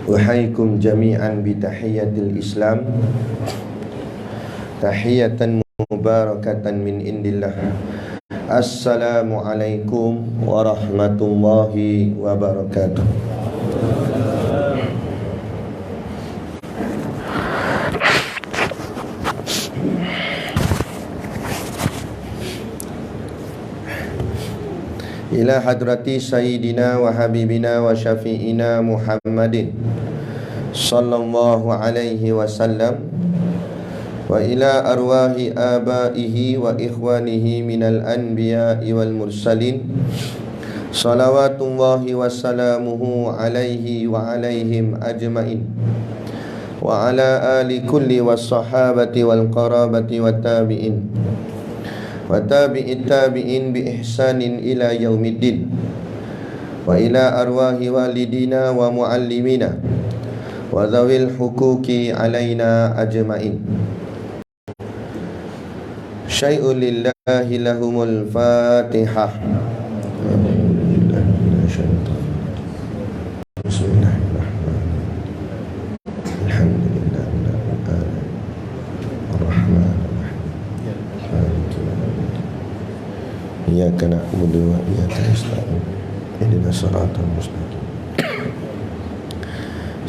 Uhaikum jami'an bitahiyatil Islam, tahiyatan mubarakatan min indillah. Assalamualaikum warahmatullahi wabarakatuh. Ila hadrati sayyidina wa habibina wa syafi'ina Muhammadin sallallahu alaihi wasallam wa ila arwahi abaihi wa ikhwanihi minal anbiya'i wal mursalin salawatullahi wassalamuhu alaihi wa alaihim ajma'in wa ala ali kulli wassahabati wal qarabati wat tabi'in wa tabi'it tabi'in bi ihsanin ila yaumiddin wa ila arwahi walidina wa muallimina wa zawil hukuki alaina ajma'in. Syai'un lillahi lahumul fatihah. Iyyaka na'budu wa iyyaka nasta'in. Ihdinas siratal mustaqim.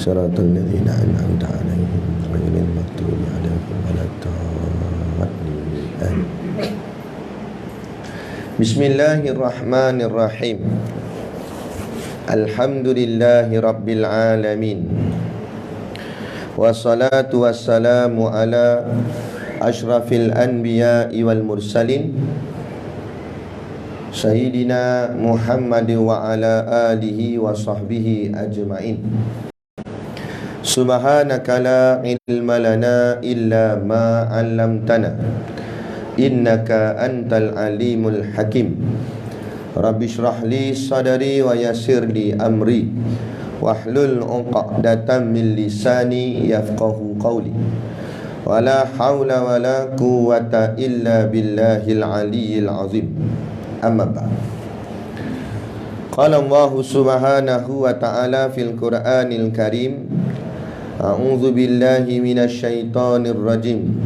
Siratal ladzina an'amta 'alaihim ghairil maghdubi 'alaihim waladdallin. Bismillahirrahmanirrahim. Alhamdulillahi rabbil alamin. Wassalatu wassalamu ala asyrafil anbiya'i wal mursalin Sayyidina Muhammad wa ala alihi wa sahbihi ajma'in. Subhanaka la ilma lana illa ma 'allamtana innaka antal alimul hakim. Rabbi shrah li sadri wa yassir li amri wahlul 'uqdatam min lisani yafqahu qawli. Wala haula wala quwwata illa billahil aliyyil azim. Amma ba'd. Qala Allah subhanahu wa ta'ala fil Qur'anil Karim, a'udzu billahi minasy syaithanir rajim.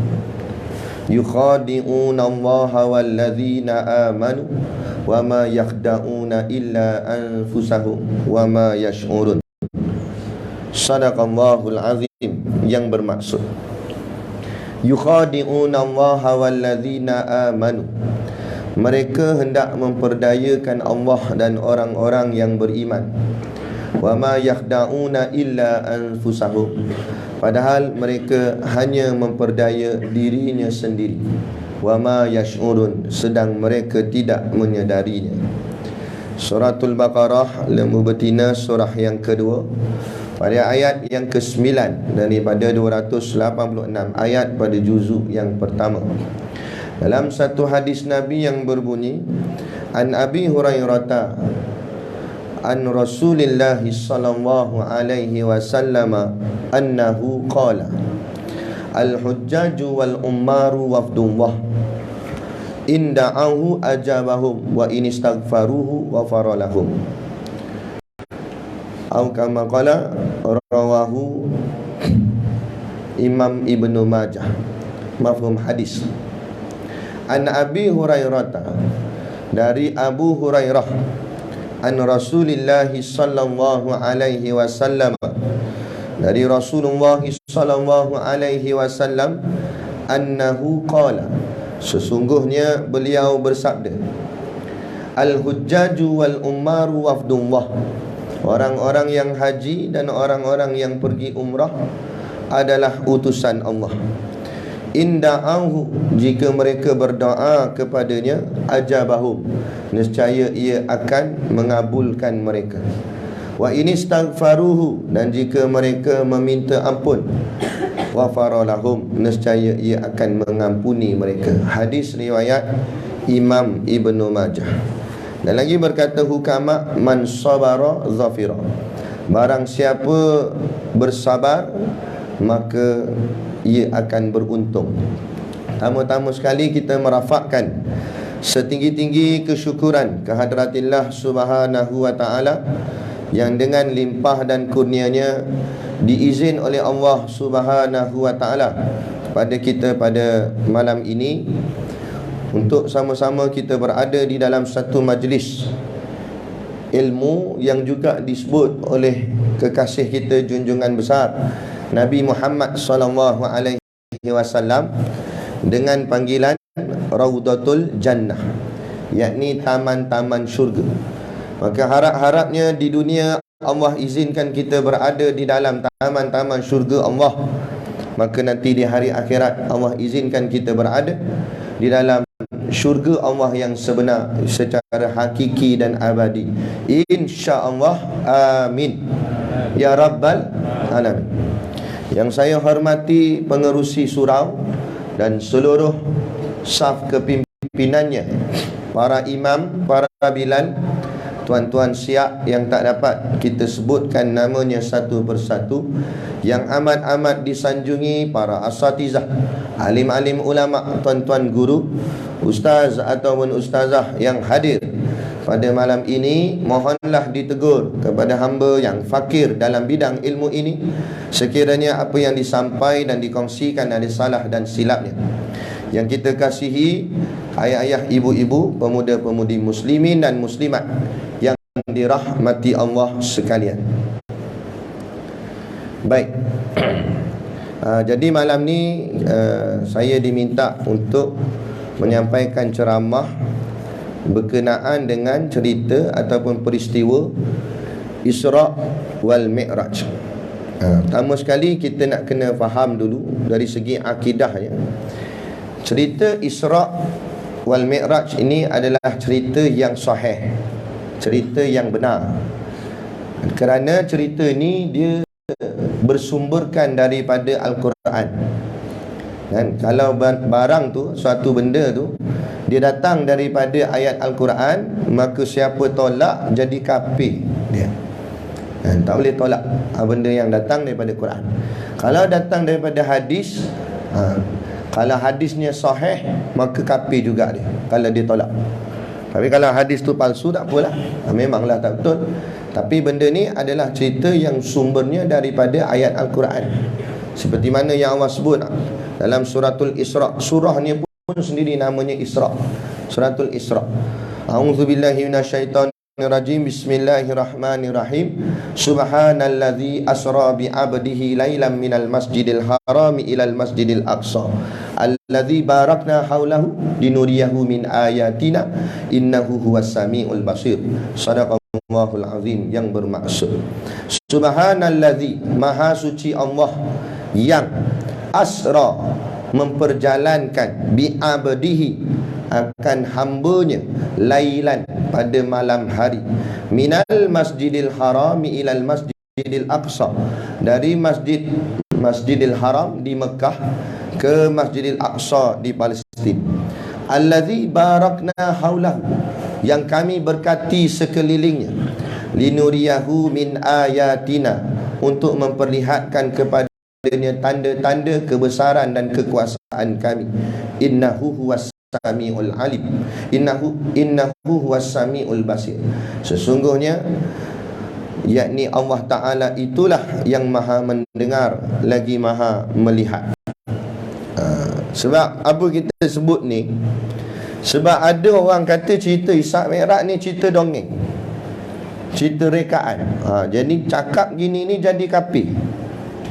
Yukhadi'una Allaha walladzina amanu wa ma yakhda'una illa anfusahum wa ma yash'urun. Shadaqallahul azim, yang bermaksud yukhadi'una Allaha walladzina amanu, mereka hendak memperdayakan Allah dan orang-orang yang beriman. Wa ma yakhda'una illa anfusahum, padahal mereka hanya memperdaya dirinya sendiri. Wa ma yash'urun, sedang mereka tidak menyadarinya. Suratul Baqarah, lembu betina, surah yang kedua, pada ayat yang ke-9 daripada 286 ayat pada juzuk yang pertama. Dalam satu hadis Nabi yang berbunyi, An Abi Hurairah an Rasulillah sallallahu alaihi wasallam annahu qala al-hujjaju wal ummaru wafdullah in da'ahu ajabahum wa in istaghfaruhu ghafara lahum. Atau kama qala, rawahu Imam Ibnu Majah. Mafhum hadis. An Abi Hurairah, dari Abu Hurairah, an Rasulillah sallallahu alaihi wasallam, dari Rasulullah sallallahu alaihi wasallam, annahu qala, sesungguhnya beliau bersabda, al-hujjaju wal ummaru wafdullah, orang-orang yang haji dan orang-orang yang pergi umrah adalah utusan Allah. Inda'ahu, jika mereka berdoa kepadanya, ajabahum, nescaya ia akan mengabulkan mereka. Wa inistaghfaruhu, dan jika mereka meminta ampun, ghafara lahum, nescaya ia akan mengampuni mereka. Hadis riwayat Imam Ibnu Majah. Dan lagi berkata hukama, man sabara zafira, barang siapa bersabar maka ia akan beruntung. Pertama-tama sekali kita merafakkan setinggi-tinggi kesyukuran kehadrat Allah Subhanahu wa ta'ala yang dengan limpah dan kurnianya diizin oleh Allah Subhanahu wa taala kepada kita pada malam ini untuk sama-sama kita berada di dalam satu majlis ilmu yang juga disebut oleh kekasih kita junjungan besar Nabi Muhammad sallallahu alaihi wasallam dengan panggilan Raudatul Jannah, yakni taman-taman syurga. Maka harap-harapnya di dunia Allah izinkan kita berada di dalam taman-taman syurga Allah. Maka nanti di hari akhirat Allah izinkan kita berada di dalam syurga Allah yang sebenar secara hakiki dan abadi. InsyaAllah. Amin. Ya Rabbal Alamin. Yang saya hormati pengerusi surau dan seluruh saf kepimpinannya, para imam, para bilal, tuan-tuan siap yang tak dapat kita sebutkan namanya satu persatu, yang amat-amat disanjungi para asatizah, alim-alim ulama, tuan-tuan guru, ustaz ataupun ustazah yang hadir pada malam ini. Mohonlah ditegur kepada hamba yang fakir dalam bidang ilmu ini, sekiranya apa yang disampaikan dan dikongsikan ada salah dan silapnya. Yang kita kasihi ayah-ayah, ibu-ibu, pemuda-pemudi muslimin dan muslimat yang dirahmati Allah sekalian. Baik. Jadi malam ni saya diminta untuk menyampaikan ceramah berkenaan dengan cerita ataupun peristiwa Isra' wal Mi'raj. Pertama sekali kita nak kena faham dulu dari segi akidahnya. Cerita Isra' wal Mi'raj ini adalah cerita yang sahih, cerita yang benar. Kerana cerita ini dia bersumberkan daripada Al-Quran. Dan kalau barang tu, suatu benda tu dia datang daripada ayat Al-Quran, maka siapa tolak jadi kafir dia. Tak boleh tolak benda yang datang daripada Quran. Kalau datang daripada hadis, kalau hadisnya sahih, maka kafir juga dia kalau dia tolak. Tapi kalau hadis tu palsu, tak apalah, memanglah tak betul. Tapi benda ni adalah cerita yang sumbernya daripada ayat Al-Quran, seperti mana yang Allah sebut dalam suratul Isra'. Surahnya pun sendiri namanya Isra', suratul Isra'. A'udzubillahi minasyaitonirrajim. Bismillahirrahmanirrahim. Subhanalladzi asra bi 'abdihi lailan minal masjidil harami ilal masjidil aqsa alladzi barakna haulahu linuriyahu min ayatina innahu huwas samiul basir. Shadaqallahul azim. Yang bermaksud, Subhanalladzi, maha suci Allah yang asra, memperjalankan, bi'abdihi, akan hambanya, lailan, pada malam hari, minal masjidil harami ilal masjidil aqsa, dari masjidil haram di Mekah ke masjidil aqsa di Palestin. Allazi barakna haulahu, yang kami berkati sekelilingnya, linuriyahu min ayatina, untuk memperlihatkan kepadanya tanda-tanda kebesaran dan kekuasaan kami. Innahu huwas samiul alim. Innahu huwas samiul basir. Sesungguhnya, yakni Allah Ta'ala itulah yang maha mendengar lagi maha melihat. Sebab apa kita sebut ni? Sebab ada orang kata cerita Isra' Mi'raj ni cerita dongeng, cerita rekaan. Jadi cakap gini ni jadi kafir.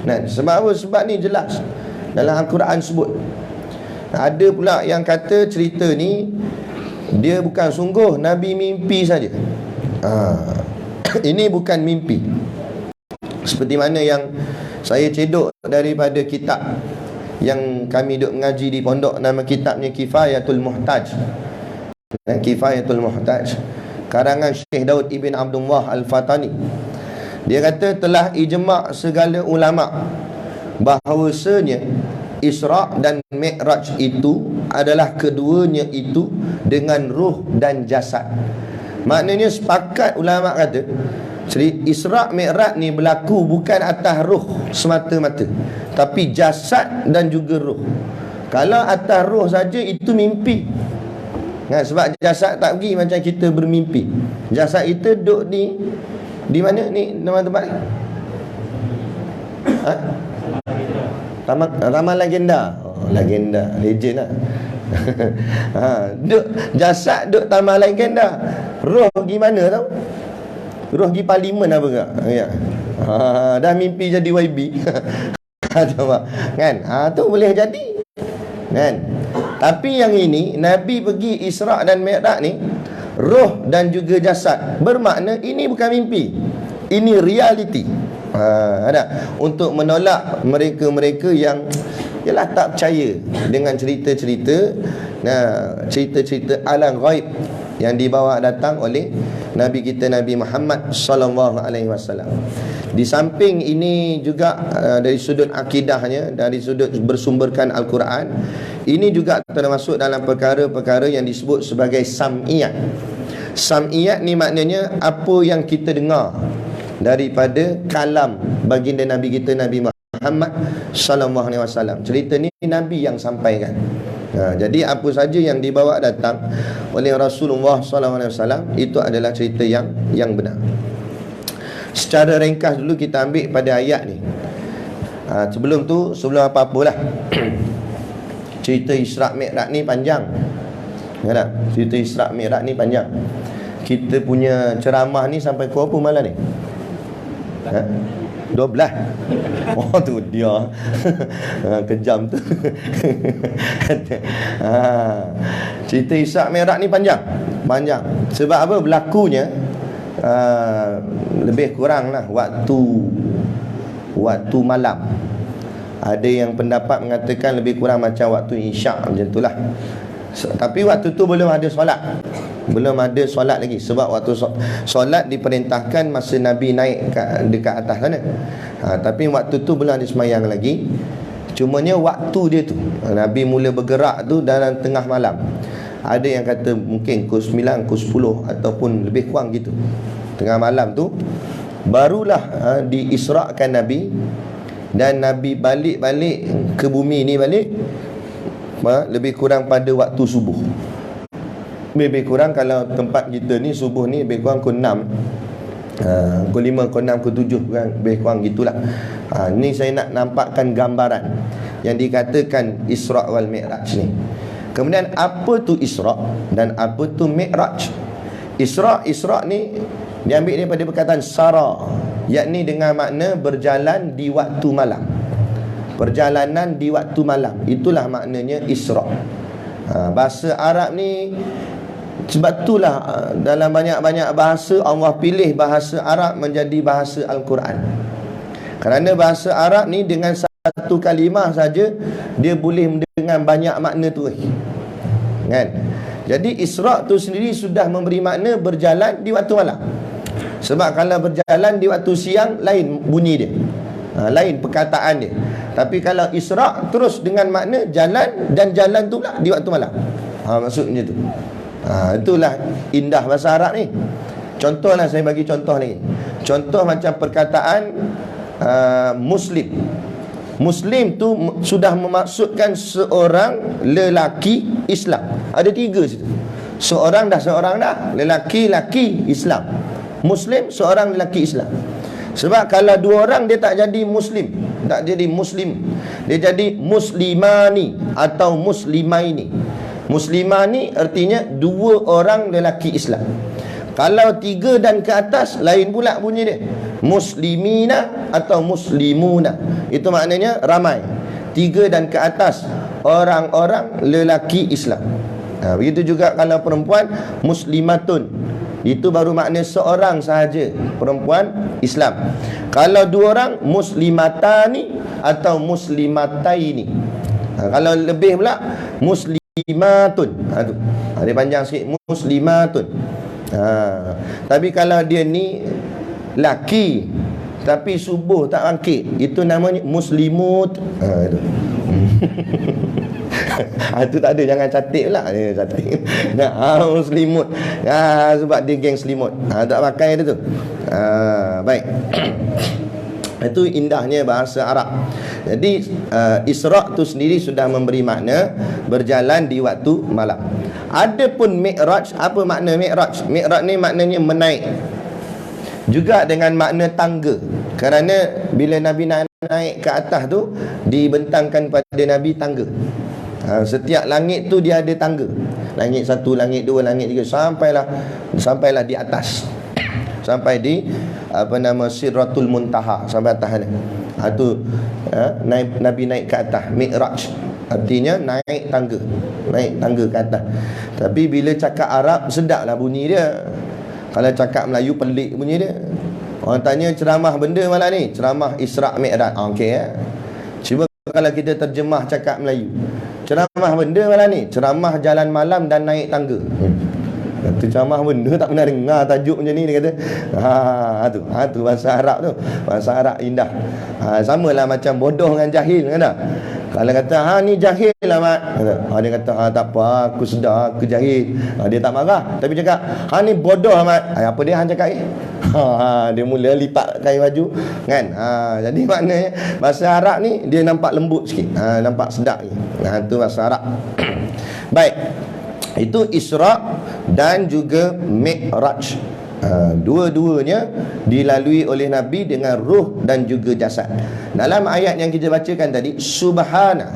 Nah, sebab apa? Sebab ni jelas dalam Al-Quran sebut. Ada pula yang kata cerita ni dia bukan sungguh, Nabi mimpi saja. Ini bukan mimpi. Seperti mana yang saya cedok daripada kitab yang kami duk mengaji di pondok, nama kitabnya Kifayatul Muhtaj. Kifayatul Muhtaj, karangan Syekh Daud Ibn Abdullah Al-Fatani. Dia kata telah ijma' segala ulama' bahawasanya Isra' dan Mi'raj itu adalah keduanya itu dengan ruh dan jasad. Maknanya sepakat ulama' kata Isra' Mi'raj ni berlaku bukan atas ruh semata-mata, tapi jasad dan juga ruh. Kalau atas ruh saja itu mimpi. Sebab jasad tak pergi macam kita bermimpi. Jasad itu duduk Di mana ni nama tempat ni? Ha? Taman Legenda. Oh, Legenda, legend lah. Duk jasad duk Taman Legenda. Roh pergi mana tau? Roh pergi parlimen apa ke? Ya. Dah mimpi jadi YB. Kan? Tu boleh jadi. Kan? Tapi yang ini Nabi pergi Isra' dan Mi'raj ni, roh dan juga jasad, bermakna ini bukan mimpi, ini reality. Ada untuk menolak mereka-mereka yang ialah tak percaya dengan cerita-cerita, cerita-cerita alam ghaib yang dibawa datang oleh Nabi kita Nabi Muhammad sallallahu alaihi wasallam. Di samping ini juga dari sudut akidahnya, dari sudut bersumberkan Al-Quran, ini juga termasuk dalam perkara-perkara yang disebut sebagai sam'iyat. Sam'iyat ni maknanya apa yang kita dengar daripada kalam baginda Nabi kita Nabi Muhammad sallallahu alaihi wasallam. Cerita ni Nabi yang sampaikan. Jadi apa saja yang dibawa datang oleh Rasulullah sallallahu alaihi wasallam itu adalah cerita yang benar. Secara ringkas dulu kita ambil pada ayat ni. Sebelum apa-apalah. Cerita Isra' Mi'raj ni panjang. Ya tak? Cerita Isra' Mi'raj ni panjang. Kita punya ceramah ni sampai pukul apa malam ni? 12. Oh tu dia. Kejam tu. Cerita Isra' Mi'raj ni panjang. Sebab apa? Berlakunya lebih kurang lah waktu malam. Ada yang pendapat mengatakan lebih kurang macam waktu Isyak, macam itulah. Tapi waktu tu belum ada solat. Belum ada solat lagi. Sebab waktu solat diperintahkan masa Nabi naik dekat atas sana. Tapi waktu tu belum ada semayang lagi. Cumanya waktu dia tu, Nabi mula bergerak tu dalam tengah malam. Ada yang kata mungkin pukul 9, pukul 10 ataupun lebih kurang gitu. Tengah malam tu barulah diisrakan Nabi. Dan Nabi balik ke bumi ni balik lebih kurang pada waktu subuh. Lebih kurang kalau tempat kita ni subuh ni lebih kurang pukul 6, pukul 5, pukul 6, pukul 7 lebih kurang gitulah. Ni saya nak nampakkan gambaran yang dikatakan Isra' wal Mi'raj ni. Kemudian apa tu Isra' dan apa tu Mi'raj? Isra' ni diambil daripada perkataan sara, yakni dengan makna berjalan di waktu malam. Perjalanan di waktu malam, itulah maknanya Isra'. Bahasa Arab ni, sebab itulah dalam banyak-banyak bahasa Allah pilih bahasa Arab menjadi bahasa Al-Quran. Kerana bahasa Arab ni dengan satu kalimah saja dia boleh dengan banyak makna tu. Kan? Jadi Isra' tu sendiri sudah memberi makna berjalan di waktu malam. Sebab kalau berjalan di waktu siang lain bunyi dia, lain perkataan dia. Tapi kalau Isra' terus dengan makna jalan, dan jalan tu pula di waktu malam. Maksudnya tu. Itulah indah bahasa Arab ni. Contohlah, saya bagi contoh ni. Contoh macam perkataan Muslim. Muslim tu sudah memaksudkan seorang lelaki Islam. Ada 3 situ. Seorang dah lelaki Islam. Muslim, seorang lelaki Islam. Sebab kalau 2 orang dia tak jadi Muslim, tak jadi Muslim, dia jadi Muslimani atau Muslimaini. Muslimani artinya 2 orang lelaki Islam. Kalau 3 dan ke atas lain pula bunyi dia, Muslimina atau Muslimuna. Itu maknanya ramai. 3 dan ke atas orang-orang lelaki Islam. Begitu juga kalau perempuan, Muslimatun. Itu baru makna seorang sahaja perempuan Islam. Kalau 2 orang, Muslimatani atau Muslimataini. Kalau lebih pula, Muslimatun. Dia panjang sikit, Muslimatun. Tapi kalau dia ni laki tapi subuh tak bangkit, itu namanya Muslimut. Itu. Itu tak ada, jangan catik pula. Catik. Muslimut. Sebab dia geng selimut. Tak pakai dia tu. Baik. Itu indahnya bahasa Arab. Jadi Isra' tu sendiri sudah memberi makna berjalan di waktu malam. Adapun Mi'raj, apa makna Mi'raj? Mi'raj ni maknanya menaik. juga dengan makna tangga. Kerana bila Nabi naik ke atas tu, dibentangkan pada Nabi tangga. Setiap langit tu dia ada tangga. Langit satu, langit dua, langit tiga, sampailah di atas. Sampai di Sidratul Muntaha, sampai atas ni. Nabi naik ke atas, Mi'raj. Artinya naik tangga ke atas. Tapi bila cakap Arab, sedaplah bunyi dia. Kalau cakap Melayu, pelik bunyi dia. Orang tanya ceramah benda malam ni, ceramah Isra' Mi'raj. Okey ya. Cuba kalau kita terjemah cakap Melayu, ceramah benda malam ni, ceramah jalan malam dan naik tangga. Kata ceramah benda, tak pernah dengar tajuk macam ni. Dia kata tu bahasa Arab tu. Bahasa Arab indah. Samalah macam bodoh dengan jahil kan tak? Kalau kata ni jahil lah mat, dia kata tak apa, aku sedar aku jahil. Dia tak marah. Tapi cakap ni bodoh mat, apa dia hang cakap dia mula lipat kain baju kan. Jadi maknanya bahasa Arab ni dia nampak lembut sikit, nampak sedap ni. Tu bahasa Arab. Baik, itu Isra' dan juga Mi'raj. Dua-duanya dilalui oleh Nabi dengan ruh dan juga jasad. Dalam ayat yang kita bacakan tadi, Subhana,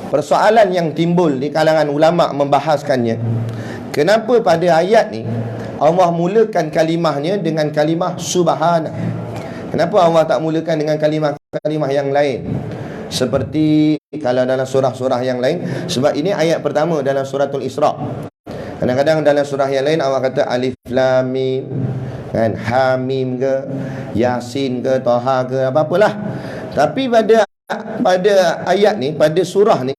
persoalan yang timbul di kalangan ulama' membahaskannya, kenapa pada ayat ni Allah mulakan kalimahnya dengan kalimah Subhana? Kenapa Allah tak mulakan dengan kalimah-kalimah yang lain? Seperti kalau dalam surah-surah yang lain. Sebab ini ayat pertama dalam suratul Isra'. Kadang-kadang dalam surah yang lain Allah kata Alif Lam Mim kan, Hamim ke, Yasin ke, Taha ke, apa-apalah. Tapi pada ayat ni, pada surah ni,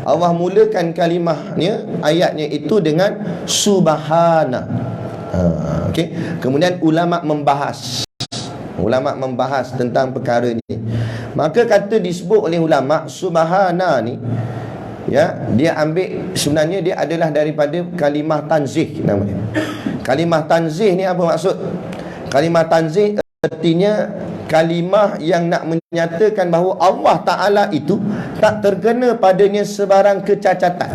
Allah mulakan kalimahnya, ayatnya itu dengan Subhana. Okey. Kemudian ulama' membahas tentang perkara ni. Maka kata disebut oleh ulama' Subhana ni, ya, dia ambil, sebenarnya dia adalah daripada kalimah tanzih namanya. Kalimah tanzih ni apa maksud? Kalimah tanzih artinya kalimah yang nak menyatakan bahawa Allah Ta'ala itu tak terkena padanya sebarang kecacatan,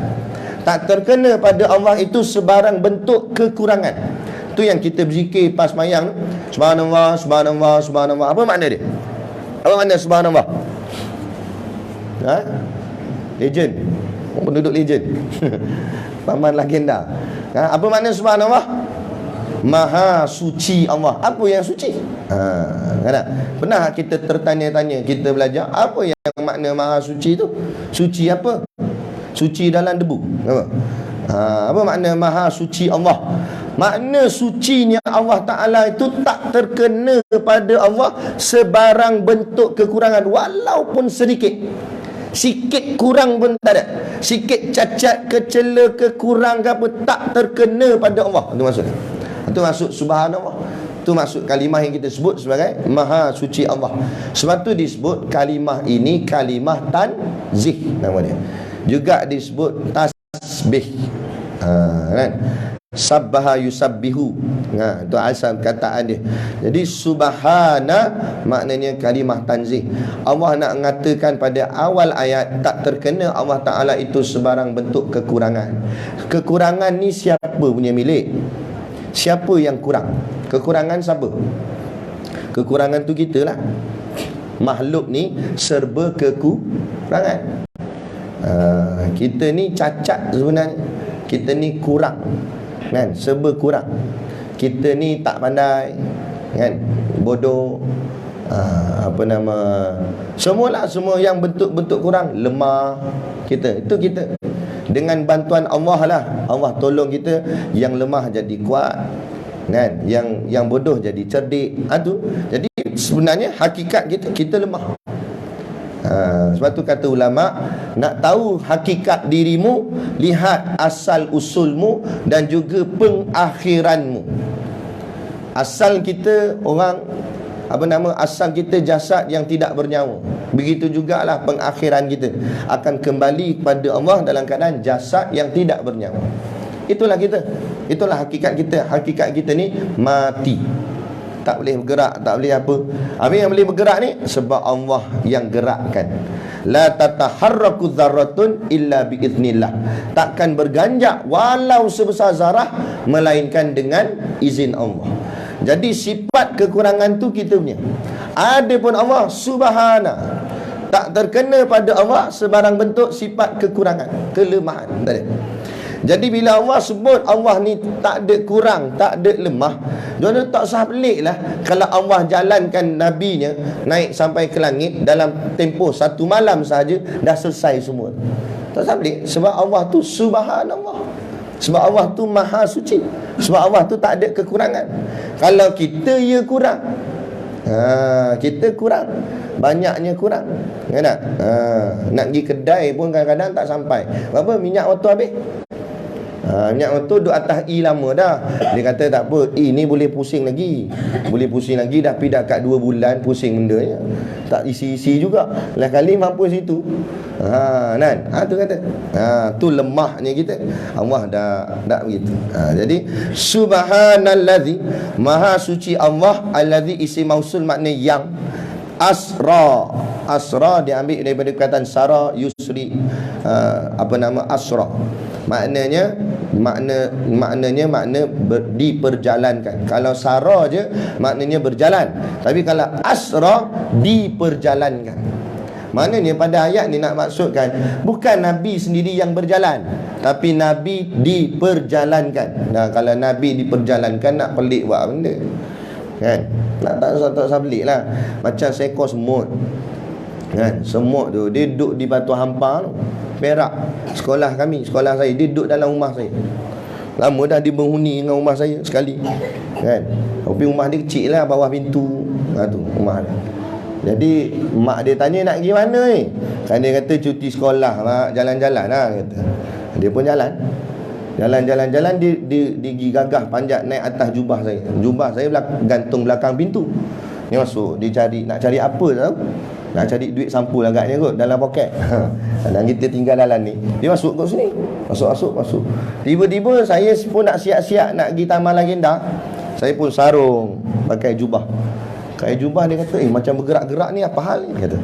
tak terkena pada Allah itu sebarang bentuk kekurangan. Tu yang kita berzikir pas mayang, Subhanallah, Subhanallah, Subhanallah. Apa makna dia? Apa makna Subhanallah? Legend, penduduk legend. Paman legenda. Apa makna Subhanallah? Maha suci Allah. Apa yang suci? Kan? Pernah kita tertanya-tanya, kita belajar apa yang makna maha suci tu? Suci apa? Suci dalam debu. Apa makna maha suci Allah? Makna sucinya Allah Ta'ala itu tak terkena pada Allah sebarang bentuk kekurangan, walaupun sedikit. Sikit kurang pun tak ada. Sikit cacat, kecela, kekurang ke apa, tak terkena pada Allah. Itu maksudnya. Itu maksud Subhanallah. Itu maksud kalimah yang kita sebut sebagai Maha Suci Allah. Sebab tu disebut kalimah ini kalimah tanzih nama dia. Juga disebut tasbih. Kan? Sabbaha yusabbihu. Itu asal kataan dia. Jadi Subhana maknanya kalimah tanzih. Allah nak mengatakan pada awal ayat tak terkena Allah Ta'ala itu sebarang bentuk kekurangan. Kekurangan ni siapa punya milik? Siapa yang kurang? Kekurangan siapa? Kekurangan tu kita lah. Makhluk ni serba kekurangan. Kita ni cacat sebenarnya. Kita ni kurang, kan? Serba kurang. Kita ni tak pandai, kan? Bodoh, semualah, semua yang bentuk-bentuk kurang, lemah kita. Itu kita. Dengan bantuan Allah lah, Allah tolong kita, yang lemah jadi kuat, kan? Yang bodoh jadi cerdik. Jadi sebenarnya hakikat kita lemah. Sebab tu kata ulama, nak tahu hakikat dirimu, lihat asal usulmu dan juga pengakhiranmu. Asal kita orang, asal kita jasad yang tidak bernyawa. Begitu jugalah pengakhiran kita akan kembali kepada Allah dalam keadaan jasad yang tidak bernyawa. Itulah kita. Itulah hakikat kita. Hakikat kita ni mati. Tak boleh bergerak, tak boleh apa. Apa yang boleh bergerak ni? Sebab Allah yang gerakkan. La tataharraku dzarratun illa biiznillah. Takkan berganjak walau sebesar zarah melainkan dengan izin Allah. Jadi sifat kekurangan tu kita punya. Adapun Allah subhana, tak terkena pada Allah sebarang bentuk sifat kekurangan, kelemahan. Tak ada. Jadi bila Allah sebut Allah ni tak ada kurang, tak ada lemah, dia tak usah pelik lah kalau Allah jalankan nabinya naik sampai ke langit dalam tempoh 1 malam saja dah selesai semua. Tak usah pelik, sebab Allah tu subhanallah, sebab Allah tu maha suci, sebab Allah tu tak ada kekurangan. Kalau kita kurang, kita kurang, banyaknya kurang, kan tak? Nak pergi kedai pun kadang-kadang tak sampai. Berapa minyak motor habis? Minyak motor duduk atas E lama dah. Dia kata tak apa, E ni boleh pusing lagi. Boleh pusing lagi, dah pergi dekat 2 bulan pusing benda ni. Tak isi-isi juga. Lain kali mampu situ. Kan? Tu kata. Tu lemahnya kita. Allah dah begitu. Jadi subhanallazi, maha suci Allah, allazi isim mausul makna yang, asra. Asra diambil daripada perkataan sara yusri. Asra. Maknanya diperjalankan. Kalau sara je maknanya berjalan. Tapi kalau asra diperjalankan. Maknanya pada ayat ni nak maksudkan bukan Nabi sendiri yang berjalan, tapi Nabi diperjalankan. Nah, kalau Nabi diperjalankan nak pelik buat benda, kan? Tak usah pelik lah. Macam seekor semut, kan? Semut tu dia duduk di batu hampa tu, Perak. Sekolah saya, dia duduk dalam rumah saya. Lama dah dia berhuni dengan rumah saya sekali, kan? Tapi rumah dia kecil lah, bawah pintu. Tu rumah dia. Jadi mak dia tanya nak pergi mana ni? Kan dia kata cuti sekolah mak, jalan-jalan lah kata. Dia pun jalan. Jalan-jalan dia gagah panjat naik atas jubah saya. Jubah saya gantung belakang pintu. Dia masuk, dia nak cari apa tahu? Nak cari duit sampul agaknya kot dalam poket. Dan kita tinggal dalam ni. Dia masuk kat sini. Masuk. Tiba-tiba saya pun nak siap-siap nak pergi Taman Legenda. Saya pun sarung pakai jubah. Pakai jubah, dia kata, macam bergerak-gerak ni apa hal ni? Kata.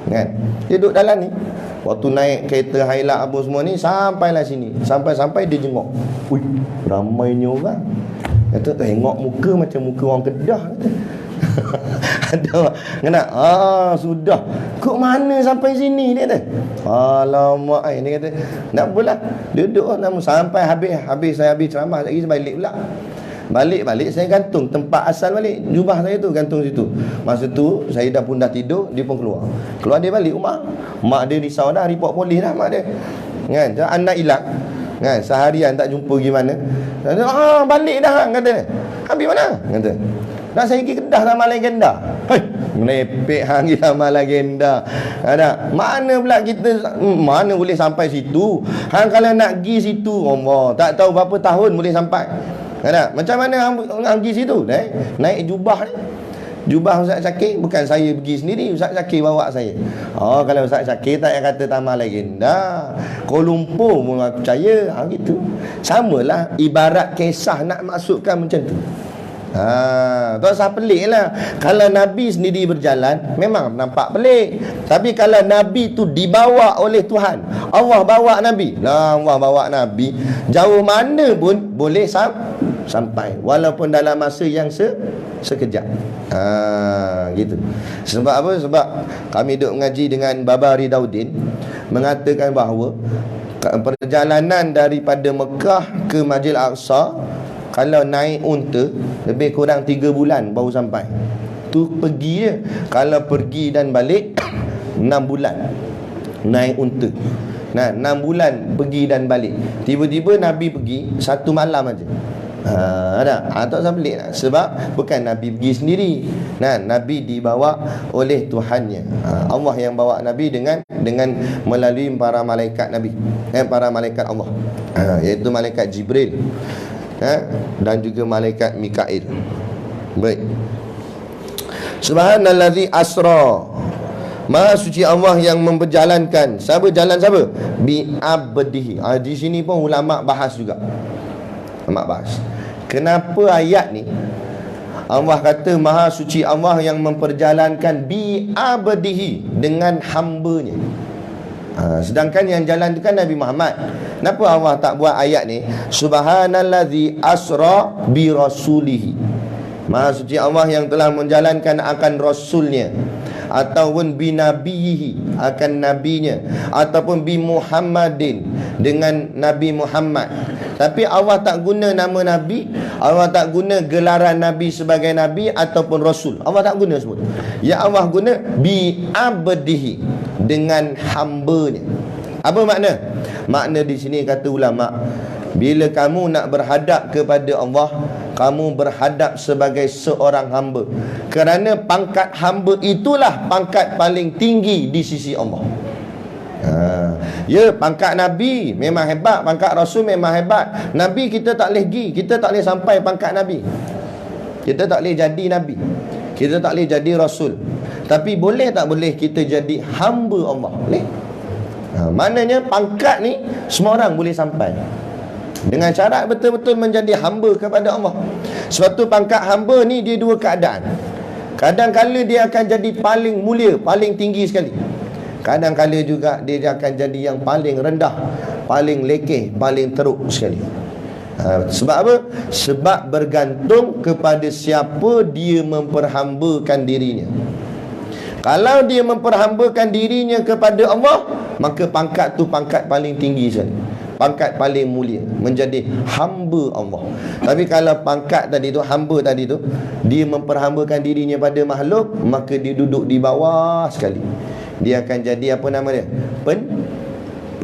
Kan? Dia duduk dalam ni. Waktu naik kereta Hilux apa semua ni, sampailah sini. Sampai dia jenguk. Ui, ramainya orang. Kata, tengok muka macam muka orang Kedah. Kata. Ada kena sudah kok mana sampai sini dia kata. Alamak, dia kata nak pula duduk namun sampai habis saya habis ceramah lagi balik pula. Balik saya gantung tempat asal balik. Jubah saya tu gantung situ. Masa tu saya dah tidur, dia pun keluar dia balik rumah. Mak dia risau dah, report polis dah mak dia. Kan, anak hilang. Kan, seharian tak jumpa gimana. Balik dah kata. Habis mana? Kata. Nak saya pergi Kedah Taman Legenda. Menepek hang pergi Taman Legenda. Ada. Mana pula kita mana boleh sampai situ? Hang kalau nak pergi situ, Allah, tak tahu berapa tahun boleh sampai. Ada. Macam mana hang pergi situ? Naik jubah ni. Jubah Ustaz Syakir, bukan saya pergi sendiri, Ustaz Syakir bawa saya. Kalau Ustaz Syakir tak payah kata Taman Legenda, Kuala Lumpur pun aku percaya. Gitu. Samalah ibarat kisah nak masukkan macam tu. Tak usah pelik lah. Kalau Nabi sendiri berjalan memang nampak pelik. Tapi kalau Nabi tu dibawa oleh Tuhan, Allah bawa Nabi, Allah bawa Nabi, jauh mana pun boleh sampai, walaupun dalam masa yang sekejap. Gitu. Sebab apa? Sebab kami duk mengaji dengan Baba Ridauddin, mengatakan bahawa perjalanan daripada Mekah ke Masjid Al-Aqsa, kalau naik unta lebih kurang 3 bulan baru sampai. Tu pergi je. Kalau pergi dan balik 6 bulan naik unta. 6 bulan pergi dan balik. Tiba-tiba Nabi pergi 1 malam aja. Tak usah pelik lah. Sebab bukan Nabi pergi sendiri. Nabi dibawa oleh Tuhannya. Allah yang bawa Nabi dengan melalui para malaikat Nabi, para malaikat Allah, iaitu malaikat Jibril, dan juga malaikat Mikail. Baik. Subhanallazi asra, maha suci Allah yang memperjalankan. Siapa jalan siapa? Bi abdihi. Di sini pun ulama bahas juga. Kenapa ayat ni Allah kata maha suci Allah yang memperjalankan bi abdihi, dengan hambanya. Sedangkan yang jalan itu kan Nabi Muhammad. Kenapa Allah tak buat ayat ni Subhanallazi asra bi rasulihi? Maha suci Allah yang telah menjalankan akan Rasulnya, ataupun binabihi, akan nabinya, ataupun bi Muhammadin, dengan Nabi Muhammad. Tapi Allah tak guna nama Nabi, Allah tak guna gelaran Nabi sebagai Nabi ataupun Rasul. Allah tak guna semua. Ya Allah guna bi abdihi, dengan hambanya. Apa makna? Makna di sini kata ulama, bila kamu nak berhadap kepada Allah, kamu berhadap sebagai seorang hamba, kerana pangkat hamba itulah pangkat paling tinggi di sisi Allah. Ya, pangkat Nabi memang hebat, pangkat Rasul memang hebat. Nabi kita tak boleh pergi, kita tak boleh sampai pangkat Nabi, kita tak boleh jadi Nabi, kita tak boleh jadi Rasul. Tapi boleh tak boleh kita jadi hamba Allah? Boleh. Maknanya pangkat ni semua orang boleh sampai, dengan syarat betul-betul menjadi hamba kepada Allah. Sebab tu pangkat hamba ni dia dua keadaan. Kadang-kala dia akan jadi paling mulia, paling tinggi sekali. Kadang-kala juga dia akan jadi yang paling rendah, paling lekeh, paling teruk sekali. Sebab apa? Sebab bergantung kepada siapa dia memperhambakan dirinya. Kalau dia memperhambakan dirinya kepada Allah, maka pangkat tu pangkat paling tinggi sekali, pangkat paling mulia, menjadi hamba Allah. Tapi kalau pangkat tadi tu, hamba tadi tu, dia memperhambakan dirinya pada makhluk, maka dia duduk di bawah sekali. Dia akan jadi apa nama dia?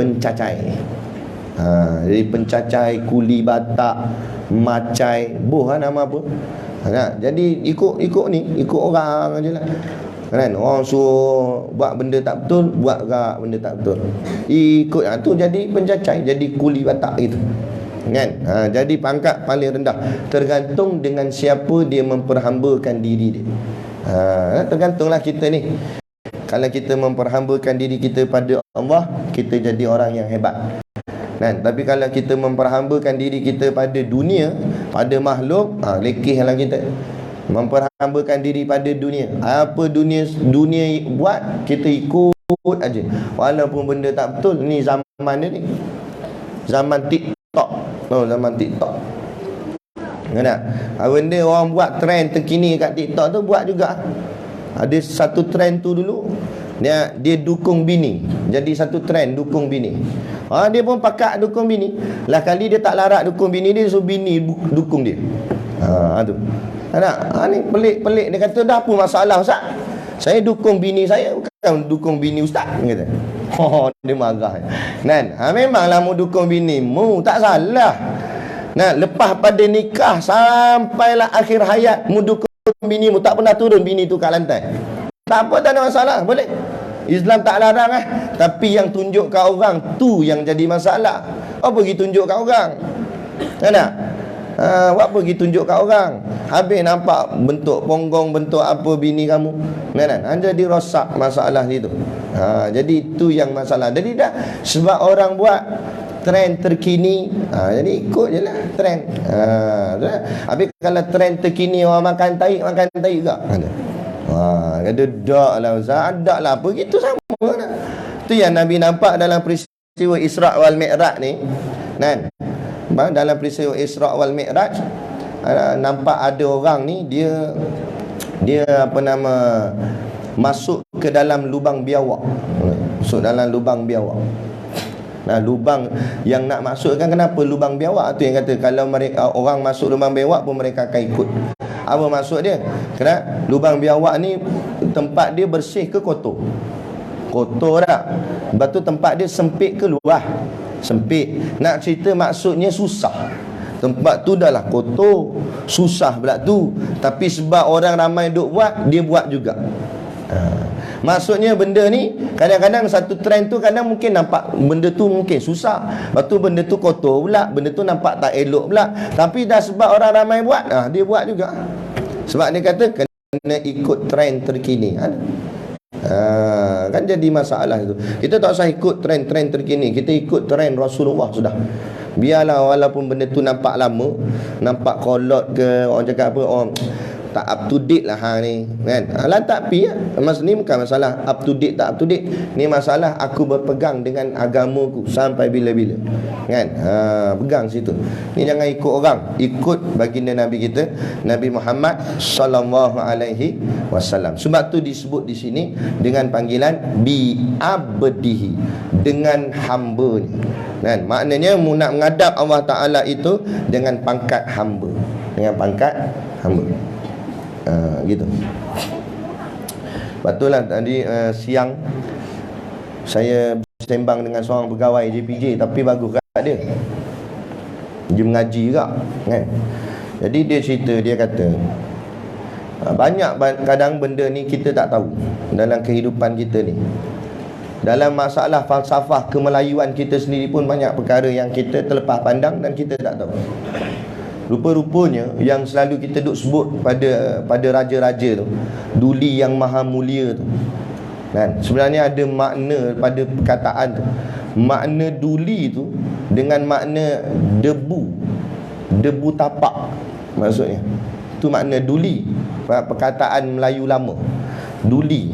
Pencacai. Jadi pencacai, kuli batak, macai, nama apa? Jadi ikut ni, ikut orang aje lah. Kan orang suruh buat benda tak betul, buat gak benda tak betul, ikut tu jadi pencacai, jadi kuli batak gitu kan. Jadi pangkat paling rendah, tergantung dengan siapa dia memperhambakan diri dia. Tergantunglah kita ni. Kalau kita memperhambakan diri kita pada Allah, kita jadi orang yang hebat kan. Tapi kalau kita memperhambakan diri kita pada dunia, pada makhluk, lekehlah kita. Memperhambakan diri pada dunia, apa dunia buat, kita ikut aja, walaupun benda tak betul. Ni zaman ni, zaman TikTok. Zaman TikTok kan tak? Benda orang buat trend terkini kat TikTok tu, buat juga. Ada satu trend tu dulu, dia dukung bini. Jadi satu trend dukung bini. Dia pun pakat dukung bini. Lah kali dia tak larat dukung bini dia, suruh bini dukung dia. Tu ni pelik-pelik. Dia kata, dah apa masalah Ustaz? Saya dukung bini saya, bukan dukung bini Ustaz, kata. Dia marah kan. Memanglah mu dukung bini mu, tak salah. Lepas pada nikah sampailah akhir hayat, mu dukung bini mu, tak pernah turun bini tu kat lantai. Tak apa, tak ada masalah, boleh. Islam tak larang Tapi yang tunjuk kat orang tu yang jadi masalah. Apa pergi tunjuk kat orang? Kan tak? Buat apa pergi tunjuk kat orang? Habis nampak bentuk ponggong, bentuk apa bini kamu, kan? Jadi rosak masalah itu. Jadi itu yang masalah. Jadi dah, sebab orang buat trend terkini, jadi ikut je lah trend. Habis kalau trend terkini orang makan tahi juga. Kata dak lah Ustaz, dak lah apa gitu, sama lah. Itu yang Nabi nampak dalam peristiwa Isra' wal Mi'raj ni kan. Dalam peristiwa Isra' wal Mi'raj, nampak ada orang ni, dia apa nama, masuk ke dalam lubang biawak. Masuk dalam lubang biawak. Lubang yang nak masuk kan, kenapa lubang biawak tu yang kata kalau mereka orang masuk lubang biawak pun mereka akan ikut. Apa maksud dia? Kerana lubang biawak ni tempat dia bersih ke kotor? Kotor tak? Lepas tu tempat dia sempit ke luas? Sempit. Nak cerita maksudnya susah. Tempat tu dah lah kotor, susah pula tu. Tapi sebab orang ramai duk buat, dia buat juga. Maksudnya benda ni kadang-kadang satu trend tu kadang mungkin nampak benda tu mungkin susah, lepas tu benda tu kotor pula, benda tu nampak tak elok pula. Tapi dah sebab orang ramai buat, dia buat juga. Sebab dia kata kena ikut trend terkini. Kan jadi masalah itu. Kita tak usah ikut trend-trend terkini, kita ikut trend Rasulullah sudah. Biarlah walaupun benda tu nampak lama, nampak kolot ke, orang cakap apa, orang tak up to date lah hang ni kan. Lantak pi lah. Mas ni bukan masalah up to date tak up to date. Ni masalah aku berpegang dengan agamaku sampai bila-bila. Kan? Pegang situ. Ni jangan ikut orang, ikut baginda Nabi kita Nabi Muhammad sallallahu alaihi wasallam. Sebab tu disebut di sini dengan panggilan bi abdihi, dengan hamba-Nya. Kan? Maknanya nak menghadap Allah Taala itu dengan pangkat hamba. Dengan pangkat hamba. Gitu. Betullah tadi siang saya sembang dengan seorang pegawai JPJ, tapi bagus kat dia. Dia mengaji juga kan. Jadi dia cerita, dia kata banyak kadang benda ni kita tak tahu dalam kehidupan kita ni. Dalam masalah falsafah kemelayuan kita sendiri pun banyak perkara yang kita terlepas pandang dan kita tak tahu. Rupa-rupanya yang selalu kita duk sebut pada raja-raja tu, duli yang maha mulia tu kan, sebenarnya ada makna pada perkataan tu. Makna duli tu dengan makna debu tapak, maksudnya tu makna duli, perkataan Melayu lama, duli.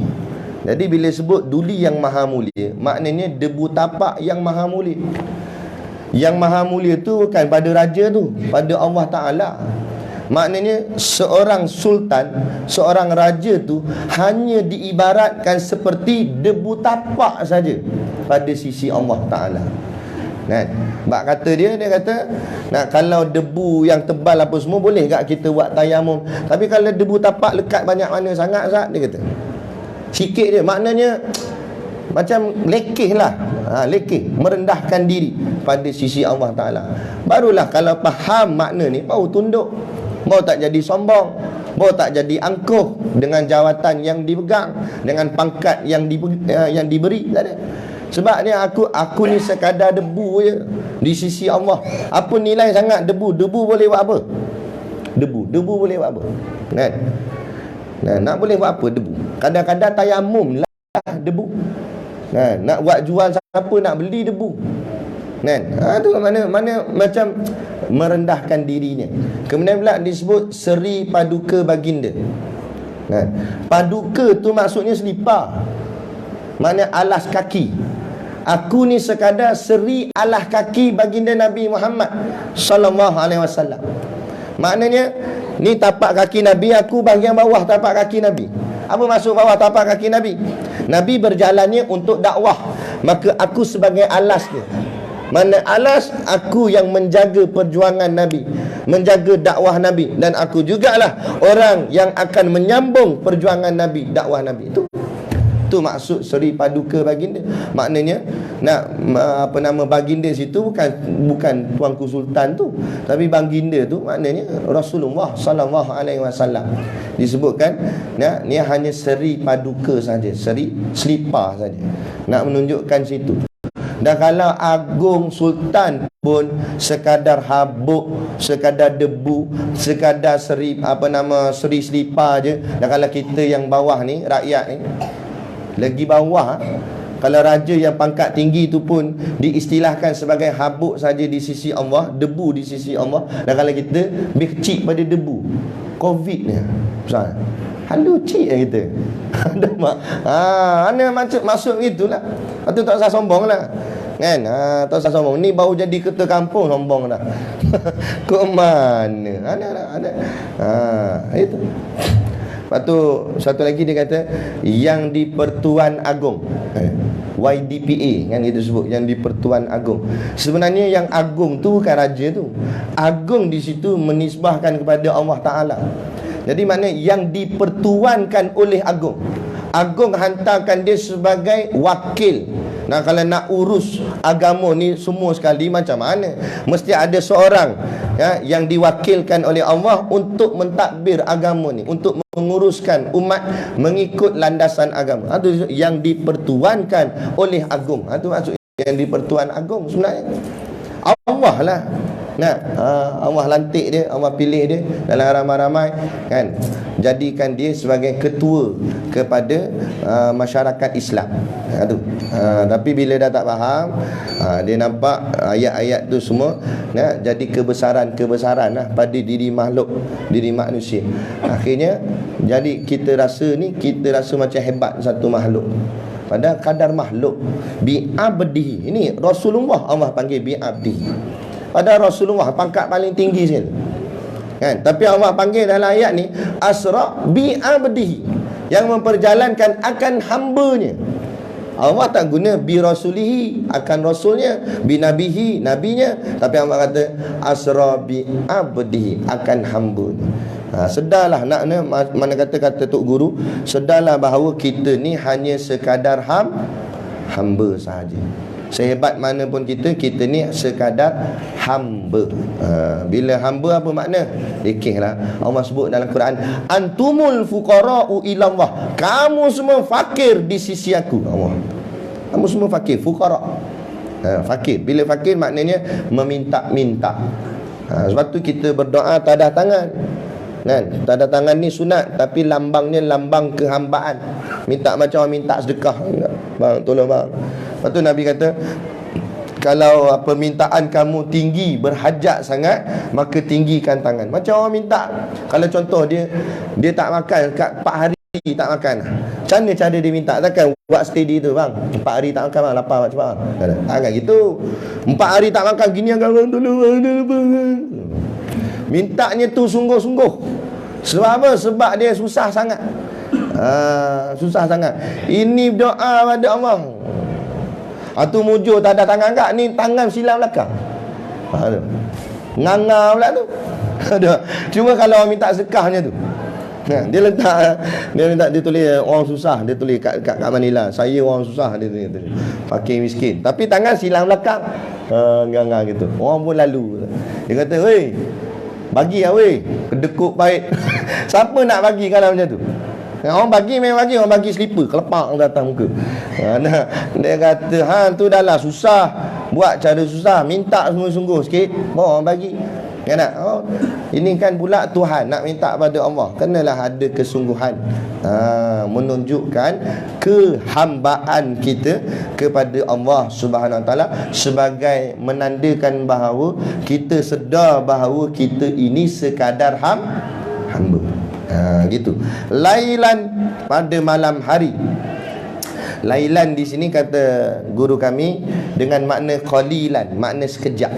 Jadi bila sebut duli yang maha mulia, maknanya debu tapak yang maha mulia. Yang maha mulia tu bukan pada raja tu, pada Allah Ta'ala. Maknanya seorang sultan, seorang raja tu hanya diibaratkan seperti debu tapak saja pada sisi Allah Ta'ala. Kan? Bak kata dia kata, nak kalau debu yang tebal apa semua boleh tak kita buat tayamum, tapi kalau debu tapak lekat banyak mana sangat Zat, dia kata sikit je, maknanya macam lekeh lah, lekeh, merendahkan diri pada sisi Allah Ta'ala. Barulah kalau faham makna ni, baru tunduk, baru tak jadi sombong, baru tak jadi angkuh dengan jawatan yang dipegang, dengan pangkat yang diberi. Tak ada. Sebab ni aku ni sekadar debu je di sisi Allah. Apa nilai sangat debu? Debu boleh buat apa? Debu boleh buat apa? Kan? Nah, nak boleh buat apa debu? Kadang-kadang tayamum lah debu. Nah, nak buat jual siapa nak beli debu. Kan? Tu mana macam merendahkan dirinya. Kemudian pula disebut seri paduka baginda. Kan? Paduka tu maksudnya selipar. Maknanya alas kaki. Aku ni sekadar seri alas kaki baginda Nabi Muhammad sallallahu alaihi wasallam. Maknanya ni tapak kaki Nabi, aku bahagian bawah tapak kaki Nabi. Apa maksud bawah tapak kaki Nabi? Nabi berjalannya untuk dakwah, maka aku sebagai alas dia. Mana alas, aku yang menjaga perjuangan Nabi, menjaga dakwah Nabi, dan aku jugalah orang yang akan menyambung perjuangan Nabi, dakwah Nabi. Itu maksud seri paduka baginda. Maknanya nak baginda situ bukan tuanku sultan tu, tapi baginda tu maknanya Rasulullah sallallahu alaihi wasallam. Disebutkan ni hanya seri paduka saja, seri selipar saja, nak menunjukkan situ. Dan kalau agung sultan pun sekadar habuk, sekadar debu, sekadar seri seri selipar je. Dan kalau kita yang bawah ni, rakyat ni lagi bawah, kalau raja yang pangkat tinggi tu pun diistilahkan sebagai habuk saja di sisi Allah, debu di sisi Allah. Dan kalau kita lebih kecil pada debu, Covid ni Ustaz, halu cik lah kita. Ada mak. Ana maksud gitulah. Patut tak usah sombong lah. Kan? Tak usah sombong. Ni baru jadi ketua kampung sombong dah. Kok mana? Ada. Itu. Lepas tu satu lagi dia kata yang di Pertuan Agong, YDPA kan kita sebut, yang di Pertuan Agong. Sebenarnya yang agung tu bukan raja tu. Agung di situ menisbahkan kepada Allah Ta'ala. Jadi maknanya yang dipertuankan oleh agung. Agung hantarkan dia sebagai wakil. Nah, kalau nak urus agama ni semua sekali macam mana? Mesti ada seorang yang diwakilkan oleh Allah untuk mentadbir agama ni, untuk menguruskan umat mengikut landasan agama. Itu yang dipertuankan oleh agung. Itu maksud yang dipertuan agung sebenarnya. Allah lah Allah lantik dia, Allah pilih dia dalam ramai-ramai kan, jadikan dia sebagai ketua kepada masyarakat Islam. Tapi bila dah tak faham, dia nampak ayat-ayat tu semua jadi kebesaran lah pada diri makhluk, diri manusia. Akhirnya jadi kita rasa macam hebat satu makhluk, padahal kadar makhluk bi'abdihi. Ini Rasulullah Allah panggil bi'abdihi, padahal Rasulullah pangkat paling tinggi sekali kan. Tapi Allah panggil dalam ayat ni asra bi'abdihi, yang memperjalankan akan hambanya. Allah tak guna bi rasulihi, akan rasulnya, bi nabihi, nabinya, tapi Allah kata asra bi abdihi, akan hambanya. Sedarlah nakna, mana kata Tok Guru, sedarlah bahawa kita ni hanya sekadar hamba sahaja. Sehebat mana pun kita ni sekadar hamba. Bila hamba apa makna? Fikirlah. Allah sebut dalam Quran, antumul fuqara'u ilallah, kamu semua fakir di sisi aku. Allah, kamu semua fakir, fuqara. Fakir. Bila fakir maknanya meminta-minta. Sebab tu kita berdoa tadah tangan kan. Tadah tangan ni sunat, tapi lambangnya lambang kehambaan. Minta macam orang minta sedekah. Bang, tolong bang. Lepas tu Nabi kata, kalau permintaan kamu tinggi, berhajat sangat, maka tinggikan tangan. Macam orang minta, kalau contoh dia tak makan kat 4 hari tak makan, macam mana cara dia minta? Takkan buat steady tu, bang 4 hari tak makan bang, lapar cepat bang. Takkan gitu. 4 hari tak makan gini, bang tolong bang. Mintanya tu sungguh-sungguh. Sebab apa? Sebab dia susah sangat. Susah sangat. Ini doa pada Allah. Tu mujur tak ada tangan kat ni, tangan silam belakang. Nganga pula tu. Cuma kalau orang minta sedekahnya tu, dia tulis orang susah, dia tulis kat Manila, saya orang susah, dia tulis fakir miskin, tapi tangan silang belakang. Nganga gitu. Orang pun lalu. Dia kata, "Wei, bagi lah weh, kedekut baik." Siapa nak bagi kalau macam tu? Orang bagi memang bagi, orang bagi slipper kelepak datang muka. Dia kata, tu dah lah susah, buat cara susah, minta sungguh-sungguh sikit, baru orang bagi. Kan tak? Ini kan pula Tuhan nak minta pada Allah, kenalah ada kesungguhan, menunjukkan kehambaan kita kepada Allah Subhanahu Wa Taala, sebagai menandakan bahawa kita sedar bahawa kita ini sekadar hamba. Gitu. Lailan, pada malam hari. Lailan di sini kata guru kami dengan makna qalilan, makna sekejap.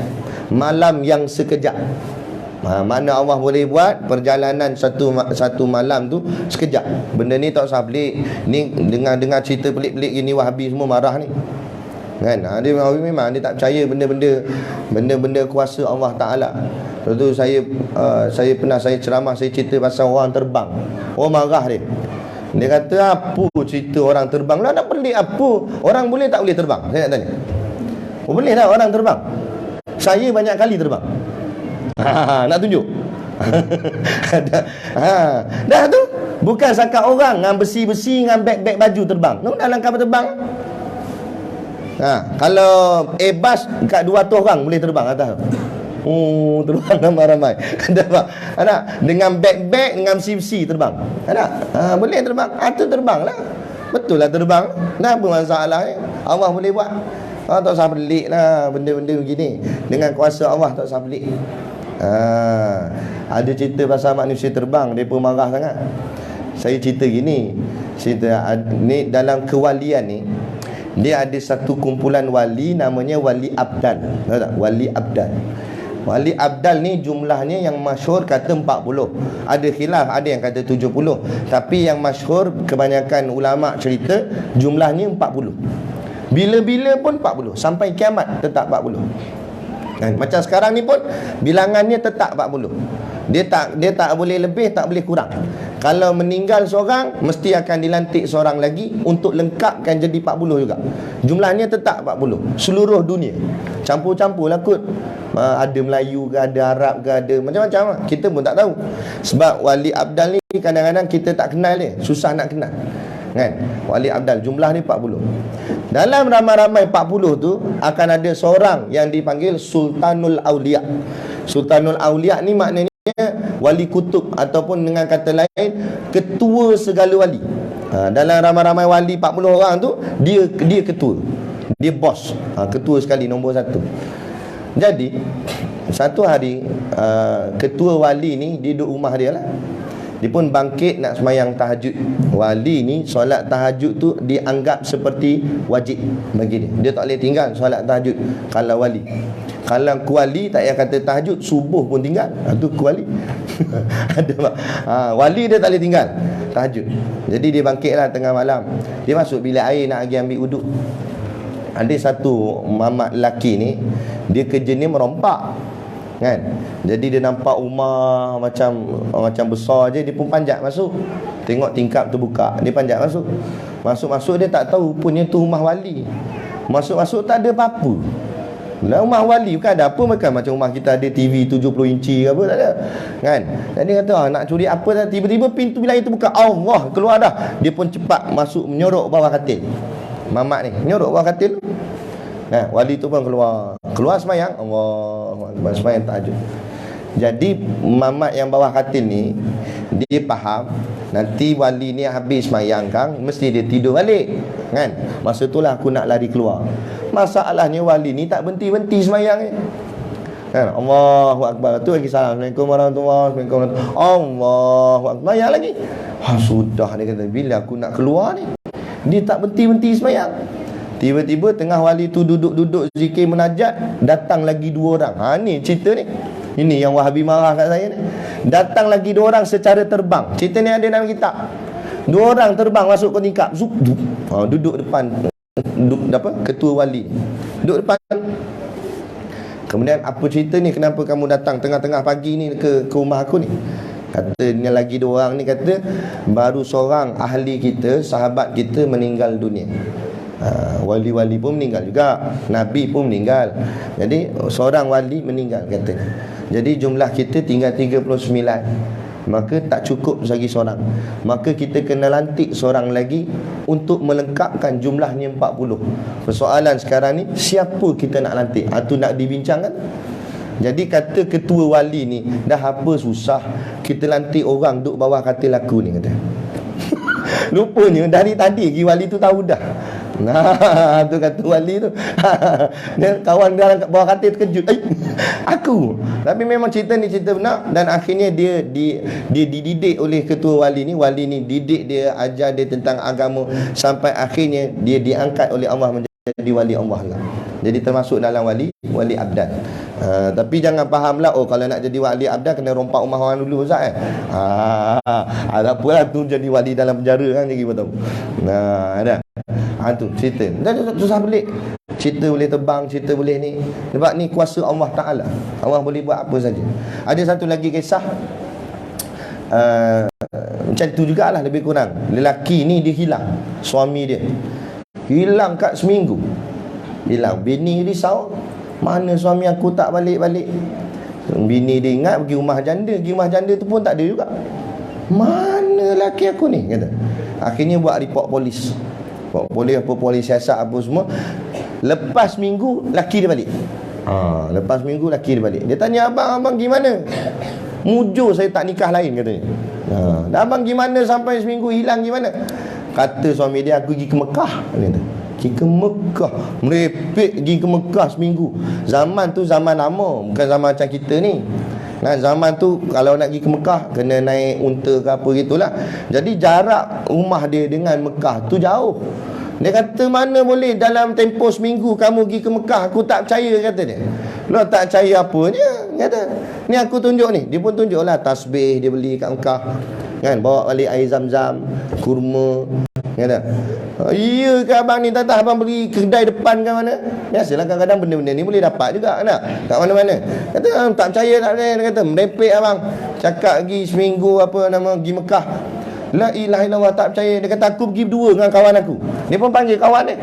Malam yang sekejap. Mana Allah boleh buat perjalanan satu malam tu sekejap. Benda ni tak usah pelik. Ni dengar cerita pelik-pelik gini, Wahabi semua marah ni kan. Dia memang dia tak percaya benda-benda kuasa Allah Taala. Lepas tu saya pernah ceramah, saya cerita pasal orang terbang. Orang marah dia. Dia kata, apa cerita orang terbang lah, nak pelik apa? Orang boleh tak boleh terbang? Saya nak tanya. Boleh tak orang terbang? Saya banyak kali terbang. Nak tunjuk? Dah tu. Bukan sakat orang dengan besi-besi, dengan beg-beg baju terbang. Dalam kapal terbang. Kalau Airbus kat 200 orang boleh terbang atas. Terbang ramai-ramai. Ada dengan beg-beg, dengan besi-besi terbang. Ada. Boleh terbang. Tu terbang lah. Betul lah terbang. Dah apa masalah ni? Allah boleh buat. Tak usah pelik lah benda-benda begini. Dengan kuasa Allah tak usah pelik. Ada cerita pasal manusia terbang, dia pun marah sangat. Saya cerita gini, ni dalam kewalian ni, dia ada satu kumpulan wali namanya Wali Abdal. Tahu tak? Wali Abdal. Wali Abdal ni jumlahnya yang masyhur kata 40. Ada khilaf, ada yang kata 70. Tapi yang masyhur kebanyakan ulama cerita jumlahnya 40. Bila-bila pun 40, sampai kiamat tetap 40. Macam sekarang ni pun bilangannya tetap 40. Dia tak boleh lebih, tak boleh kurang. Kalau meninggal seorang, mesti akan dilantik seorang lagi untuk lengkapkan jadi 40 juga. Jumlahnya tetap 40 seluruh dunia. Campur-campur lah kot. Ada Melayu ke, ada Arab ke, ada macam-macam lah. Kita pun tak tahu. Sebab Wali Abdal ni kadang-kadang kita tak kenal dia, susah nak kenal kan. Wali Abdal jumlah ni 40. Dalam ramai-ramai 40 tu akan ada seorang yang dipanggil Sultanul Aulia. Sultanul Aulia ni maknanya wali kutub, ataupun dengan kata lain ketua segala wali. Dalam ramai-ramai wali 40 orang tu, dia ketua, dia bos, ketua sekali, nombor satu. Jadi satu hari ketua wali ni dia duduk rumah dia lah. Dia pun bangkit nak semayang tahajud. Wali ni solat tahajud tu dianggap seperti wajib bagi dia. Dia tak boleh tinggal solat tahajud kalau wali. Kalau kuali tak payah kata tahajud, subuh pun tinggal. Itu kuali. Ada wali dia tak boleh tinggal tahajud. Jadi dia bangkitlah tengah malam. Dia masuk bilik air nak pergi ambil wuduk. Ada satu mamat lelaki ni, dia kerja ni merompak, kan? Jadi dia nampak rumah macam besar je, dia pun panjat masuk. Tengok tingkap terbuka, dia panjat masuk. Masuk dia tak tahu punya tu rumah wali. Masuk tak ada apa-apa. Lah, rumah wali bukan ada apa, bukan macam rumah kita ada TV 70 inci ke apa, tak ada, kan? Jadi kata nak curi apa dah, tiba-tiba pintu bilik air terbuka, Allah, keluar dah. Dia pun cepat masuk, menyorok bawah katil. Mamat ni menyorok bawah katil. Nah, wali tu pun keluar semayang, Allah, semayang tahajud. Jadi mamat yang bawah katil ni, dia faham nanti wali ni habis semayang kan, mesti dia tidur balik, kan? Masa itulah aku nak lari keluar. Masalahnya wali ni tak berhenti-berhenti semayang ni, kan? Allahu Akbar. Tu lagi salam, Assalamualaikum warahmatullahi wabarakatuh, Allahu Akbar, semayang lagi. Sudah, dia kata bila aku nak keluar ni, dia tak berhenti-berhenti semayang. Tiba-tiba tengah wali tu duduk zikir munajat, datang lagi 2 orang. Ni cerita ni. Ini yang Wahabi marah kat saya ni. Datang lagi 2 orang secara terbang. Cerita ni ada dalam kitab. 2 orang terbang masuk ke tingkap. Duduk depan ketua wali. Duduk depan. Kemudian apa cerita ni, kenapa kamu datang tengah-tengah pagi ni ke rumah aku ni? Katanya lagi 2 orang ni kata, baru seorang ahli kita, sahabat kita meninggal dunia. Wali-wali pun meninggal juga, Nabi pun meninggal. Jadi seorang wali meninggal katanya. Jadi jumlah kita tinggal 39. Maka tak cukup lagi seorang. Maka kita kena lantik seorang lagi untuk melengkapkan jumlahnya 40. Persoalan sekarang ni, siapa kita nak lantik? Itu nak dibincangkan. Jadi kata ketua wali ni, dah apa susah kita lantik orang duduk bawah katil aku ni, kata. Lupanya dari tadi wali tu tahu dah. Nah, tu kata wali tu. Dan kawan dia bawah katil terkejut. Aku. Tapi memang cerita ni cerita benar. Dan akhirnya dia dididik oleh ketua wali ni. Wali ni didik dia, ajar dia tentang agama, sampai akhirnya dia diangkat oleh Allah menjadi wali Allah lah. Jadi termasuk dalam wali abdan. Tapi jangan fahamlah, kalau nak jadi wali abdan kena rompak rumah orang dulu, Ustaz, ada apalah tu jadi wali dalam penjara kan, jadi tahu. Ada. Tu cerita. Dan susah pelik. Cerita boleh terbang, cerita boleh ni. Sebab ni kuasa Allah Ta'ala. Allah boleh buat apa saja. Ada satu lagi kisah, macam tu jugalah lebih kurang. Lelaki ni dia hilang. Suami dia hilang kat seminggu. Hilang. Bini risau, mana suami aku tak balik-balik. Bini dia ingat pergi rumah janda. Pergi rumah janda tu pun tak ada juga. Mana lelaki aku ni, kata. Akhirnya buat report polis. Polis siasat apa semua. Lepas minggu laki dia balik. Lepas minggu laki dia balik. Dia tanya, abang gimana? Mujur saya tak nikah lain, katanya. Abang gimana sampai seminggu hilang, gimana? Kata suami dia, aku pergi ke Mekah, kata. Pergi ke Mekah, merepek pergi ke Mekah seminggu. Zaman tu zaman lama, bukan zaman macam kita ni. Zaman tu kalau nak pergi ke Mekah kena naik unta ke apa gitulah. Jadi jarak rumah dia dengan Mekah tu jauh. Dia kata, mana boleh dalam tempoh seminggu kamu pergi ke Mekah, aku tak percaya, kata dia. Lo tak percaya apanya, kata. Ni aku tunjuk ni. Dia pun tunjuklah tasbih dia beli kat Mekah, kan, bawa balik air zam-zam, kurma, kata. Iya ke abang ni, tak abang beli kedai depan ke mana? Biasalah kadang-kadang benda-benda ni boleh dapat juga, kan, kat mana-mana. Kata, tak percaya tak boleh. Dia kata, merepek abang, cakap pergi seminggu pergi Mekah. La ilaha illallah, tak percaya. Dia kata, aku pergi 2 dengan kawan aku. Dia pun panggil kawan dia.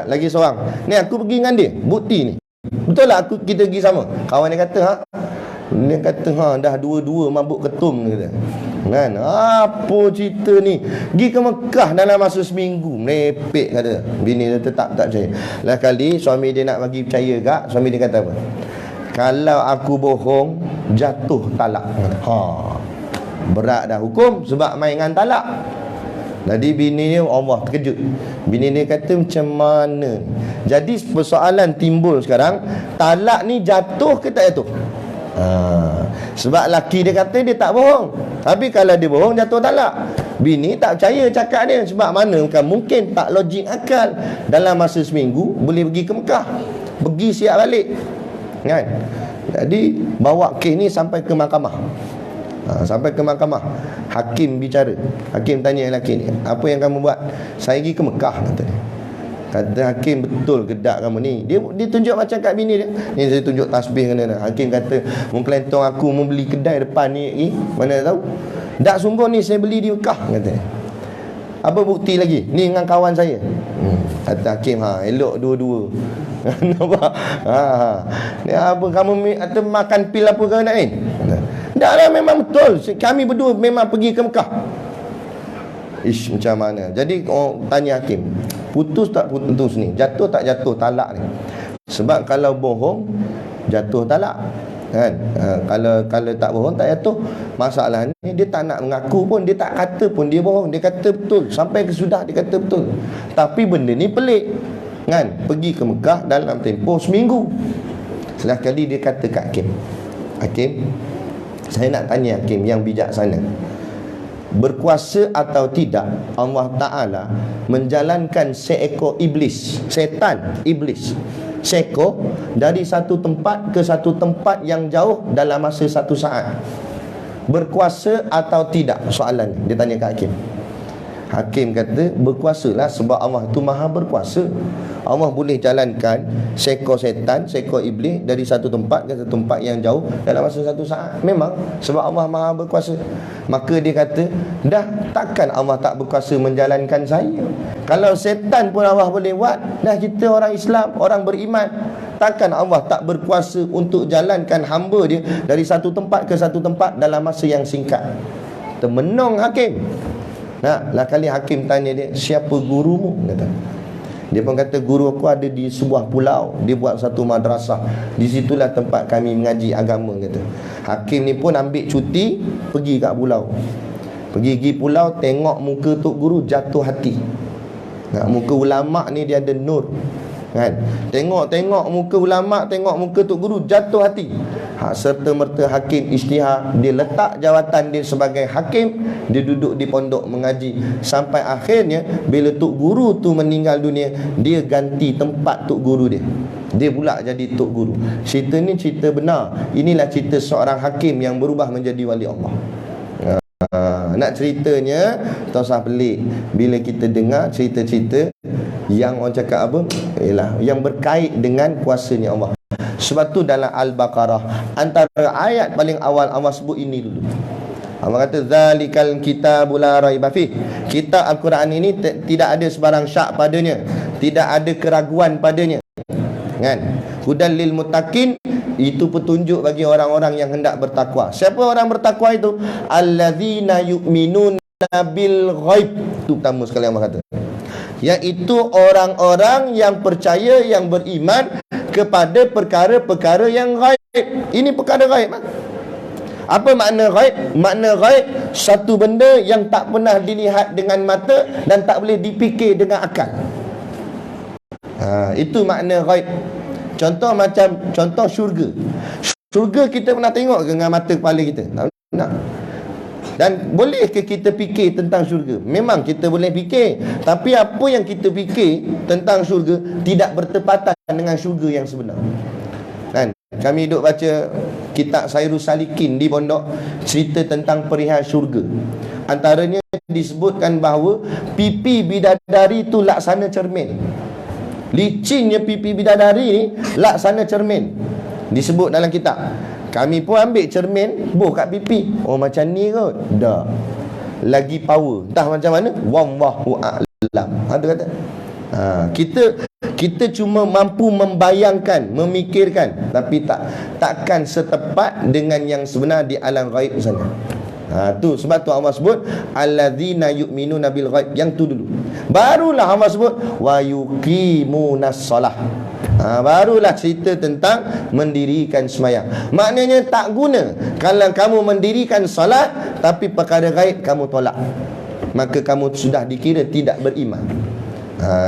Lagi seorang. Ni aku pergi dengan dia, bukti ni. Betul lah kita pergi sama. Kawan dia kata, dia kata, dah 2-2 mabuk ketum, dia kata. Kan? Apa cerita ni? Pergi ke Mekah dalam masa seminggu. Merepek, kata. Bini dia tetap tak percaya. Lah kali suami dia nak bagi percaya kak, suami dia kata apa? kalau aku bohong jatuh talak. Berat dah hukum sebab main dengan talak. Jadi bini ni Allah terkejut. Bini ni kata macam mana? Jadi persoalan timbul sekarang, talak ni jatuh ke tak jatuh? Sebab laki dia kata dia tak bohong, tapi kalau dia bohong jatuh talak. Bini tak percaya cakap dia. Sebab mana? Mungkin tak logik akal. Dalam masa seminggu boleh pergi ke Mekah, pergi siap balik, kan? Jadi bawa kes ni sampai ke mahkamah. Sampai ke mahkamah, hakim bicara. Hakim tanya lelaki ni, apa yang kamu buat? Saya pergi ke Mekah, kata dia. Kata hakim, betul gedak kamu ni? Dia tunjuk macam kat bini dia. Ni saya tunjuk tasbih kena. Hakim kata, mengkelentong aku membeli kedai depan ni, mana tahu. Tak sungguh ni saya beli di Mekah, kata dia. Apa bukti lagi? Ni dengan kawan saya. Kata hakim, elok dua-dua. Nampak? Ni apa kamu atau makan pil apa kau nak ni? Tak lah, memang betul. Kami berdua memang pergi ke Mekah. Ish, macam mana? Jadi tanya hakim, putus tak putus ni? Jatuh tak jatuh talak ni? Sebab kalau bohong jatuh talak, kan? Kalau tak bohong tak jatuh. Masalah ni dia tak nak mengaku pun, dia tak kata pun dia bohong, dia kata betul. Sampai ke sudah dia kata betul. Tapi benda ni pelik, kan? Pergi ke Mekah dalam tempoh seminggu. Setelah kali dia kata kat hakim, hakim, saya nak tanya hakim yang bijaksana, berkuasa atau tidak Allah Ta'ala menjalankan seekor iblis, setan iblis, seekor dari satu tempat ke satu tempat yang jauh dalam masa satu saat? Berkuasa atau tidak? Soalan dia tanya kat hakim. Hakim kata berkuasalah, sebab Allah tu maha berkuasa. Allah boleh jalankan seekor setan, seekor iblis dari satu tempat ke satu tempat yang jauh dalam masa satu saat. Memang sebab Allah maha berkuasa. Maka dia kata, dah takkan Allah tak berkuasa menjalankan saya? Kalau setan pun Allah boleh buat, dah kita orang Islam, orang beriman, takkan Allah tak berkuasa untuk jalankan hamba dia dari satu tempat ke satu tempat dalam masa yang singkat? Termenung hakim. Lah kali hakim tanya dia, siapa gurumu? Kata. Dia pun kata, guru aku ada di sebuah pulau, dia buat satu madrasah, di situlah tempat kami mengaji agama, kata. Hakim ni pun ambil cuti, pergi kat pulau. Pergi pulau, tengok muka tok guru, jatuh hati. Muka ulama ni dia ada nur, kan? Tengok muka ulama, tengok muka tok guru, jatuh hati. Serta merta hakim isytihar, dia letak jawatan dia sebagai hakim, dia duduk di pondok mengaji. Sampai akhirnya bila tok guru tu meninggal dunia, dia ganti tempat tok guru dia, dia pula jadi tok guru. Cerita ni cerita benar. Inilah cerita seorang hakim yang berubah menjadi wali Allah. Nak ceritanya tak usah pelik bila kita dengar cerita-cerita yang orang cakap apa, ialah yang berkait dengan kuasanya Allah. Sebab tu dalam Al-Baqarah, antara ayat paling awal Allah sebut ini dulu. Allah kata, zalikal kitabul la raiba fih. Kitab Al-Quran ini tidak ada sebarang syak padanya, tidak ada keraguan padanya, kan? Hudan lil muttaqin, itu petunjuk bagi orang-orang yang hendak bertakwa. Siapa orang bertakwa itu? Allazina yu'minuna bil ghaib. Itu pertama sekali Allah kata, iaitu orang-orang yang percaya, yang beriman kepada perkara-perkara yang ghaib. Ini perkara ghaib. Apa makna ghaib? Makna ghaib, satu benda yang tak pernah dilihat dengan mata dan tak boleh dipikir dengan akal. Itu makna ghaib. Contoh syurga. Syurga kita pernah tengok dengan mata kepala kita? Tak. Dan boleh ke kita fikir tentang syurga? Memang kita boleh fikir, tapi apa yang kita fikir tentang syurga tidak bertepatan dengan syurga yang sebenar, kan? Kami duduk baca kitab Sairus Salikin di pondok, cerita tentang perihal syurga. Antaranya disebutkan bahawa pipi bidadari itu laksana cermin. Licinnya pipi bidadari ni laksana cermin, disebut dalam kitab. Kami pun ambil cermin, boh kat pipi. Oh macam ni kot. Dah. Lagi power. Entah macam mana. Wallahu a'lam. Ada kata. Kita cuma mampu membayangkan, memikirkan, tapi takkan setepat dengan yang sebenar di alam ghaib sana. Tu sebab tu Allah sebut allazina yu'minuna bil ghaib. Yang tu dulu. Barulah Allah sebut wa yuqimunas solah. Barulah cerita tentang mendirikan sembahyang. Maknanya tak guna kalau kamu mendirikan salat tapi perkara gaib kamu tolak, maka kamu sudah dikira tidak beriman.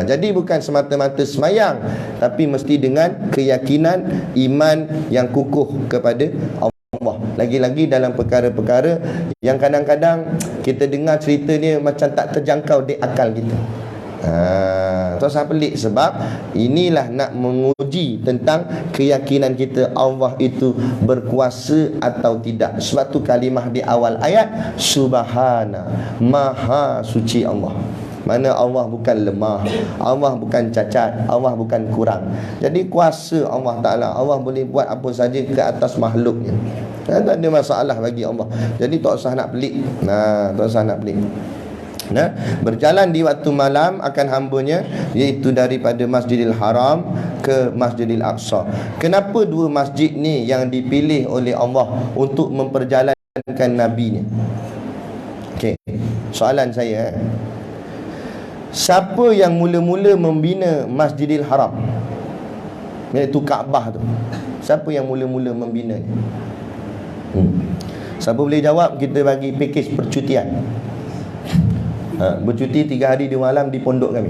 Jadi bukan semata-mata sembahyang, tapi mesti dengan keyakinan iman yang kukuh kepada Allah. Lagi-lagi dalam perkara-perkara yang kadang-kadang kita dengar cerita ni macam tak terjangkau di akal kita. Tak usah pelik, sebab inilah nak menguji tentang keyakinan kita Allah itu berkuasa atau tidak. Sebab tu kalimah di awal ayat, Subhana, Maha suci Allah. Mana Allah bukan lemah, Allah bukan cacat, Allah bukan kurang. Jadi kuasa Allah Ta'ala, Allah boleh buat apa saja ke atas makhluknya. Tak ada masalah bagi Allah. Jadi tak usah nak pelik. Tak usah nak pelik. Berjalan di waktu malam akan hambanya, iaitu daripada Masjidil Haram ke Masjidil Aqsa. Kenapa dua masjid ni yang dipilih oleh Allah untuk memperjalankan Nabi-Nya? Okey, soalan saya, siapa yang mula-mula membina Masjidil Haram, iaitu Kaabah tu? Siapa yang mula-mula membinanya? Siapa boleh jawab, kita bagi pakej percutian. Bercuti 3 hari 2 malam di pondok kami.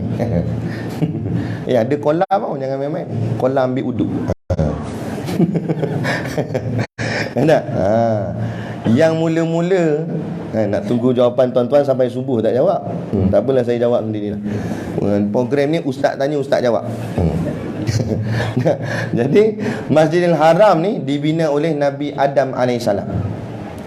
Ada kolam tau, jangan main-main. Kolam ambil uduk. Tak? Yang mula-mula, nak tunggu jawapan tuan-tuan sampai subuh tak jawab. Tak apalah, saya jawab sendirilah. Program ni ustaz tanya, ustaz jawab. Jadi Masjidil Haram ni dibina oleh Nabi Adam AS.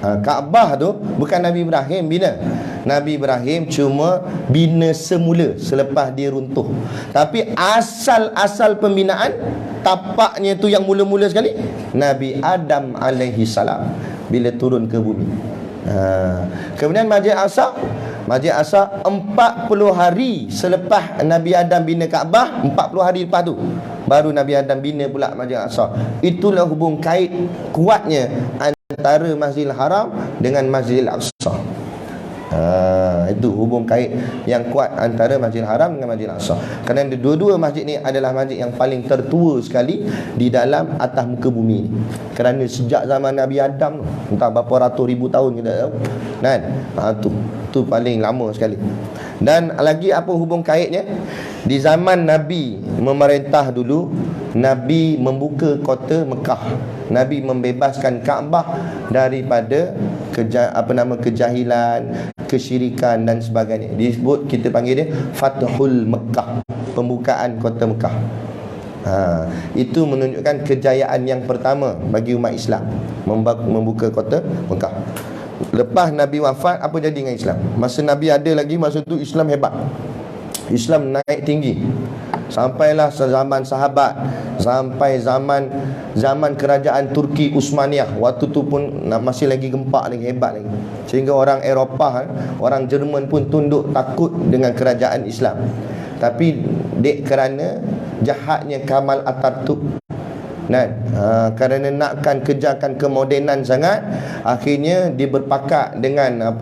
Kaabah tu bukan Nabi Ibrahim bina. Nabi Ibrahim cuma bina semula selepas dia runtuh. Tapi asal pembinaan, tapaknya tu yang mula-mula sekali, Nabi Adam AS bila turun ke bumi. Kemudian Masjid Aqsa 40 hari selepas Nabi Adam bina Kaabah, 40 hari lepas tu baru Nabi Adam bina pula Masjid Aqsa. Itulah hubung kait kuatnya antara Masjidil Haram dengan Masjidil Aqsa. Itu hubung kait yang kuat antara Masjidil Haram dengan Masjidil Aqsa. Kerana dua-dua masjid ni adalah masjid yang paling tertua sekali di dalam atas muka bumi ni. Kerana sejak zaman Nabi Adam, entah berapa ratus ribu tahun kita tahu kan, tu paling lama sekali. Dan lagi apa hubung kaitnya? Di zaman Nabi memerintah dulu, Nabi membuka kota Mekah. Nabi membebaskan Kaabah daripada kejahilan, kesyirikan dan sebagainya. Disebut, kita panggil dia Fathul Mekah, pembukaan kota Mekah. Itu menunjukkan kejayaan yang pertama bagi umat Islam, membuka kota Mekah. Lepas Nabi wafat, apa jadi dengan Islam? Masa Nabi ada lagi, masa tu Islam hebat, Islam naik tinggi. Sampailah zaman sahabat, sampai zaman kerajaan Turki Uthmaniyah. Waktu tu pun masih lagi gempak lagi, hebat lagi. Sehingga orang Eropah, orang Jerman pun tunduk takut dengan kerajaan Islam. Tapi kerana jahatnya Kamal Atatürk, kerana nakkan kejarkan kemodenan sangat, akhirnya dia berpakat dengan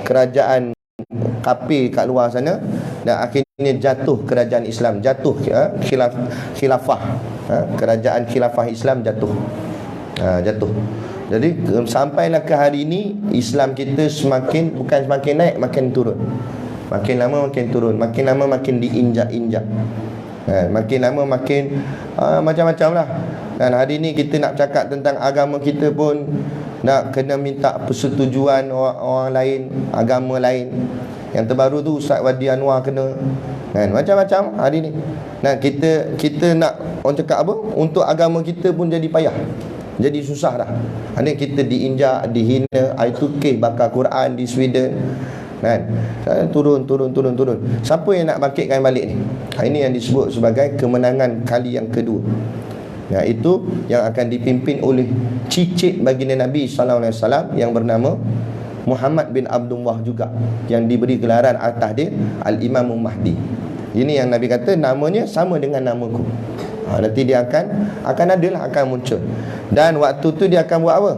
kerajaan kafir kat luar sana, dan akhirnya jatuh kerajaan Islam, jatuh khilafah, kerajaan khilafah Islam jatuh. Jadi sampailah ke hari ini, Islam kita bukan semakin naik, makin turun. Makin lama makin turun, makin lama makin diinjak-injak. Makin lama makin macam-macam lah. Dan hari ni kita nak cakap tentang agama kita pun nak kena minta persetujuan orang lain, agama lain. Yang terbaru tu Ustaz Wadi Anwar kena, macam-macam hari ni. Kita nak, orang cakap apa, untuk agama kita pun jadi payah, jadi susah dah. Hari ni kita diinjak, dihina. Itu kes bakar Quran di Sweden, turun. Siapa yang nak bangkitkan balik ni? Ini yang disebut sebagai kemenangan kali yang kedua. Itu yang akan dipimpin oleh cicit baginda Nabi SAW yang bernama Muhammad bin Abdullah juga, yang diberi gelaran atas dia Al-Imam Mahdi. Ini yang Nabi kata namanya sama dengan namaku. Nanti dia akan muncul. Dan waktu tu dia akan buat apa?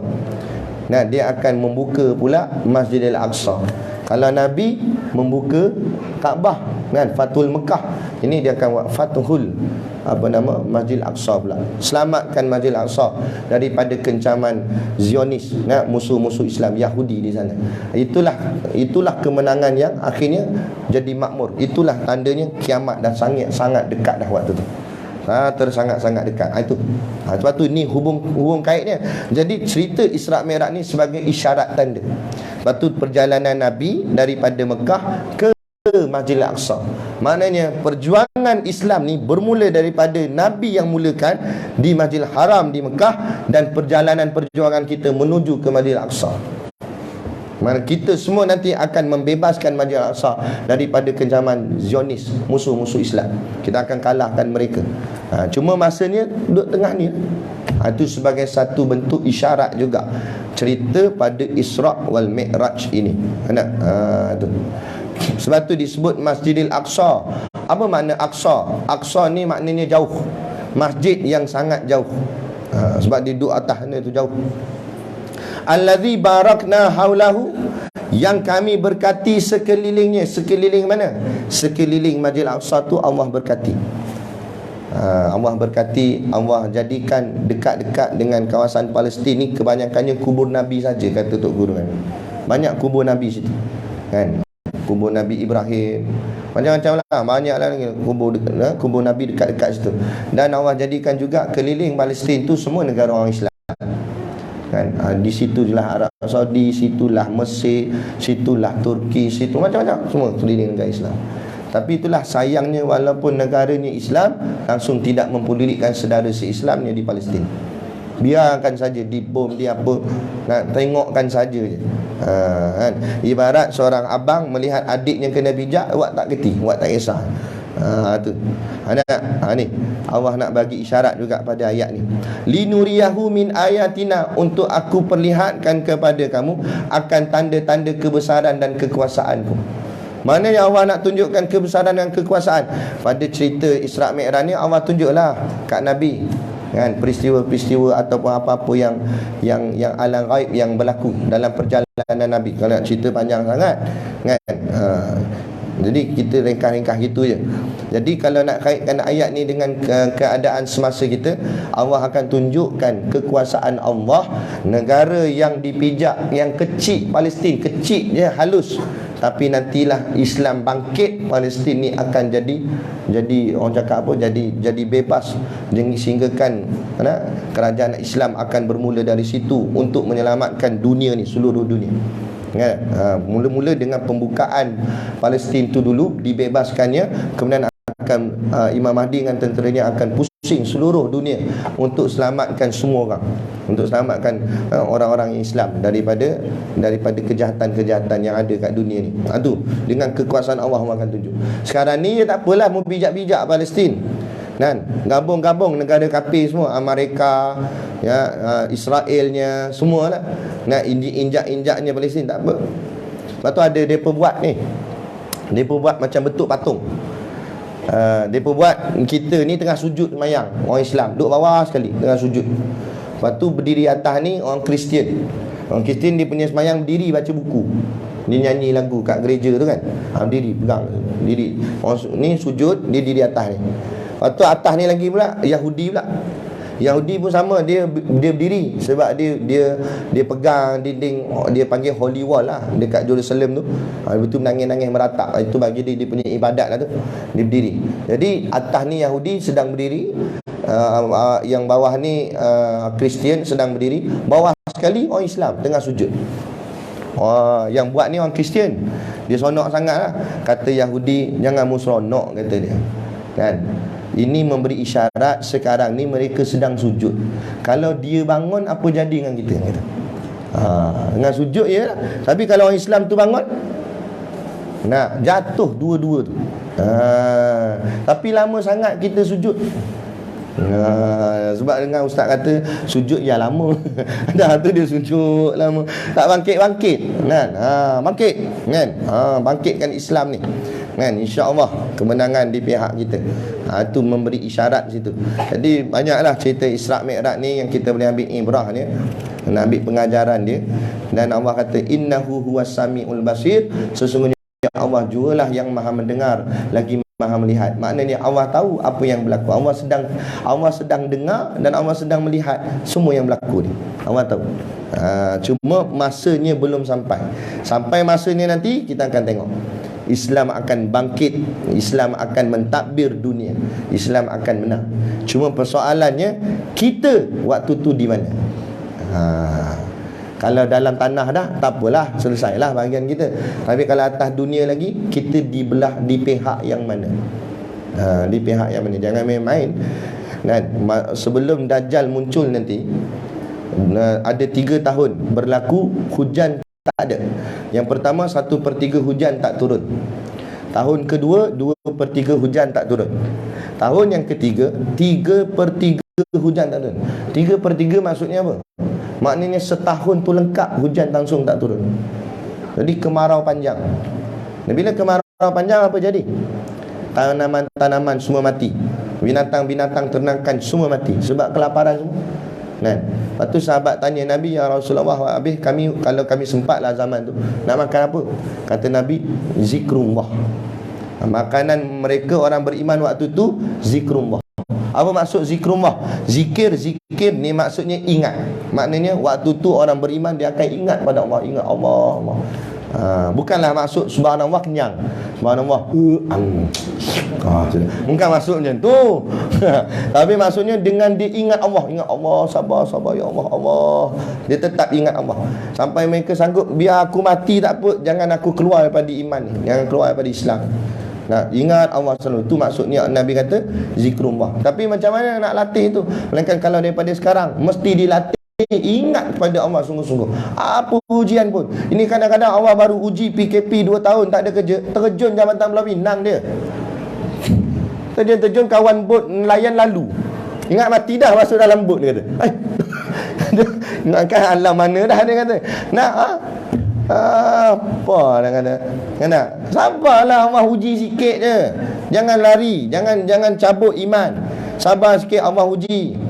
Dia akan membuka pula Masjidil Aqsa. Kalau Nabi membuka Kaabah kan, Fathul Mekah, ini dia akan buat Fathul Masjid Al-Aqsa pula. Selamatkan Masjid Al-Aqsa daripada kencaman Zionis, musuh-musuh Islam Yahudi di sana. Itulah kemenangan yang akhirnya jadi makmur. Itulah tandanya kiamat dah sangat dekat dah waktu tu. Sangat-sangat dekat. Itu. Sebab tu ni hubung kaitnya. Jadi cerita Isra' Mi'raj ni sebagai isyarat tanda. Sebab tu perjalanan Nabi daripada Mekah ke Masjid Al-Aqsa. Maknanya perjuangan Islam ni bermula daripada Nabi yang mulakan di Masjidil Haram di Mekah, dan perjuangan kita menuju ke Masjid Al-Aqsa. Mana kita semua nanti akan membebaskan Masjid Al-Aqsa daripada kencaman Zionis, musuh-musuh Islam. Kita akan kalahkan mereka. Cuma masanya duduk tengah ni. Itu sebagai satu bentuk isyarat juga cerita pada Isra' wal Mi'raj ini. Tu. Sebab tu disebut Masjidil Aqsa. Apa makna Aqsa? Aqsa ni maknanya jauh, masjid yang sangat jauh. Sebab dia duduk atas ni tu jauh. Allazi barakna haulahu, yang kami berkati sekelilingnya. Sekeliling mana? Sekeliling Masjid Al-Aqsa tu Allah berkati. Allah berkati, Allah jadikan dekat-dekat dengan kawasan Palestin ni kebanyakannya kubur Nabi saja, kata Tok Guru kan. Banyak kubur Nabi situ kan. Kubur Nabi Ibrahim, macam-macam lah, banyak lah kubur Nabi dekat-dekat situ. Dan Allah jadikan juga keliling Palestin tu semua negara orang Islam kan. Di situlah Arab Saudi, situlah Mesir, situlah Turki, situ macam-macam, semua keliling negara Islam. Tapi itulah sayangnya, walaupun negaranya Islam, langsung tidak mempedulikan saudara se-Islamnya di Palestin. Biarkan saja dibom, dia apa, nak tengokkan saja je. Kan? Ibarat seorang abang melihat adiknya kena bijak, awak tak kerti, awak tak kisah. Tu. Ni Allah nak bagi isyarat juga pada ayat ni. Linuriyahu min ayatina, untuk aku perlihatkan kepada kamu akan tanda-tanda kebesaran dan kekuasaanku. Mana yang Allah nak tunjukkan kebesaran dan kekuasaan? Pada cerita Isra' Mi'raj ni Allah tunjuklah kat Nabi kan, peristiwa-peristiwa ataupun apa-apa yang alam ghaib yang berlaku dalam perjalanan Nabi. Kalau nak cerita panjang sangat kan. Jadi kita ringkas-ringkas gitu je. Jadi kalau nak kaitkan ayat ni dengan keadaan semasa kita, Allah akan tunjukkan kekuasaan Allah. Negara yang dipijak, yang kecil, Palestin kecil je, halus, tapi nantilah Islam bangkit, Palestin ni akan jadi orang cakap apa, jadi bebas, sehingga kan kerajaan Islam akan bermula dari situ untuk menyelamatkan dunia ni, seluruh dunia. Mula-mula dengan pembukaan Palestin tu dulu, dibebaskannya, kemudian akan Imam Mahdi dengan tenteranya akan pusing seluruh dunia untuk selamatkan semua orang, untuk selamatkan orang-orang Islam daripada kejahatan-kejahatan yang ada kat dunia ni. Tu dengan kekuasaan Allah akan tunjuk. Sekarang ni tak apalah mau bijak-bijak Palestin kan, gabung-gabung negara kafir semua, Amerika ya, Israelnya semualah nak injak-injaknya Palestin, tak apa. Lepas tu ada depa buat ni, depa buat macam bentuk patung. Depa buat kita ni tengah sujud semayang, orang Islam duduk bawah sekali tengah sujud. Lepas tu berdiri atas ni orang Kristian. Orang Kristian dia punya semayang berdiri baca buku, dia nyanyi lagu kat gereja tu kan. Berdiri pegang diri. Orang ni sujud, dia diri atas ni. Lepas tu atas ni lagi pula Yahudi pula. Yahudi pun sama, dia berdiri sebab dia pegang dinding, dia panggil holy wall lah dekat Jerusalem tu. Betul menangis-nangis meratap. Itu bagi dia punya ibadat lah tu. Dia berdiri. Jadi atas ni Yahudi sedang berdiri, yang bawah ni Kristian sedang berdiri, bawah sekali orang Islam tengah sujud. Yang buat ni orang Kristian, dia seronok sangat lah. Kata Yahudi, jangan mu seronok, kata dia kan. Ini memberi isyarat sekarang ni mereka sedang sujud. Kalau dia bangun, apa jadi dengan kita? Dengan sujud je lah. Tapi kalau orang Islam tu bangun, nak jatuh dua-dua tu. Tapi lama sangat kita sujud. Sebab dengan ustaz kata sujud ya lama. Dah tu dia sujud lama, tak bangkit-bangkit kan. Bangkit kan. Bangkitkan Islam ni kan, insya-Allah kemenangan di pihak kita. Itu memberi isyarat situ. Jadi banyaklah cerita Isra' Mi'raj ni yang kita boleh ambil ibrah ni. nak ambil pengajaran dia. Dan Allah kata innahu huwas samiul basir, sesungguhnya Allah jugalah yang maha mendengar lagi maha melihat. Maknanya Allah tahu apa yang berlaku. Allah sedang dengar dan Allah sedang melihat semua yang berlaku ni. Allah tahu. Cuma masanya belum sampai. Sampai masanya nanti kita akan tengok Islam akan bangkit, Islam akan mentadbir dunia, Islam akan menang. Cuma persoalannya kita waktu tu di mana? Kalau dalam tanah dah, tak apalah, selesailah bahagian kita. Tapi kalau atas dunia lagi, kita dibelah di pihak yang mana? Di pihak yang mana? Jangan main-main. Sebelum Dajjal muncul nanti, ada 3 tahun berlaku hujan tak ada. Yang pertama 1/3 hujan tak turun. Tahun kedua 2/3 hujan tak turun. Tahun yang ketiga 3/3 hujan tak turun. 3/3 maksudnya apa? Maknanya setahun tu lengkap hujan langsung tak turun. Jadi kemarau panjang. Dan bila kemarau panjang apa jadi? Tanaman-tanaman semua mati. Binatang-binatang ternakan semua mati sebab kelaparan semua. Lepas tu sahabat tanya Nabi, ya Rasulullah, habis kalau kami sempatlah zaman tu nak makan apa? Kata Nabi, zikrullah. Makanan mereka orang beriman waktu tu zikrullah. Apa maksud zikrullah? Zikir ni maksudnya ingat. Maknanya waktu tu orang beriman dia akan ingat pada Allah, ingat Allah. Bukanlah maksud subhanallah kenyang, subhanallah bukan maksud macam tu. Tapi maksudnya dengan dia ingat Allah, sabar ya Allah. Dia tetap ingat Allah sampai mereka sanggup, biar aku mati tak apa, jangan aku keluar daripada iman ni, jangan keluar daripada Islam. Ingat Allah selalu. Tu maksudnya Nabi kata zikrullah. Tapi macam mana nak latih tu? Melainkan kalau daripada sekarang mesti dilatih ingat kepada Allah sungguh-sungguh. Apa ujian pun. Ini kadang-kadang Allah baru uji PKP 2 tahun tak ada kerja, terjun Jambatan Pulau Pinang dia. Terjun kawan bot nelayan lalu. Ingat mati dah masuk dalam bot, dia kata. Ingatkan alam mana dah, dia kata. Apa dia kata? Kena sabarlah, Allah uji sikit je. Jangan lari, jangan cabut iman. Sabar sikit, Allah uji.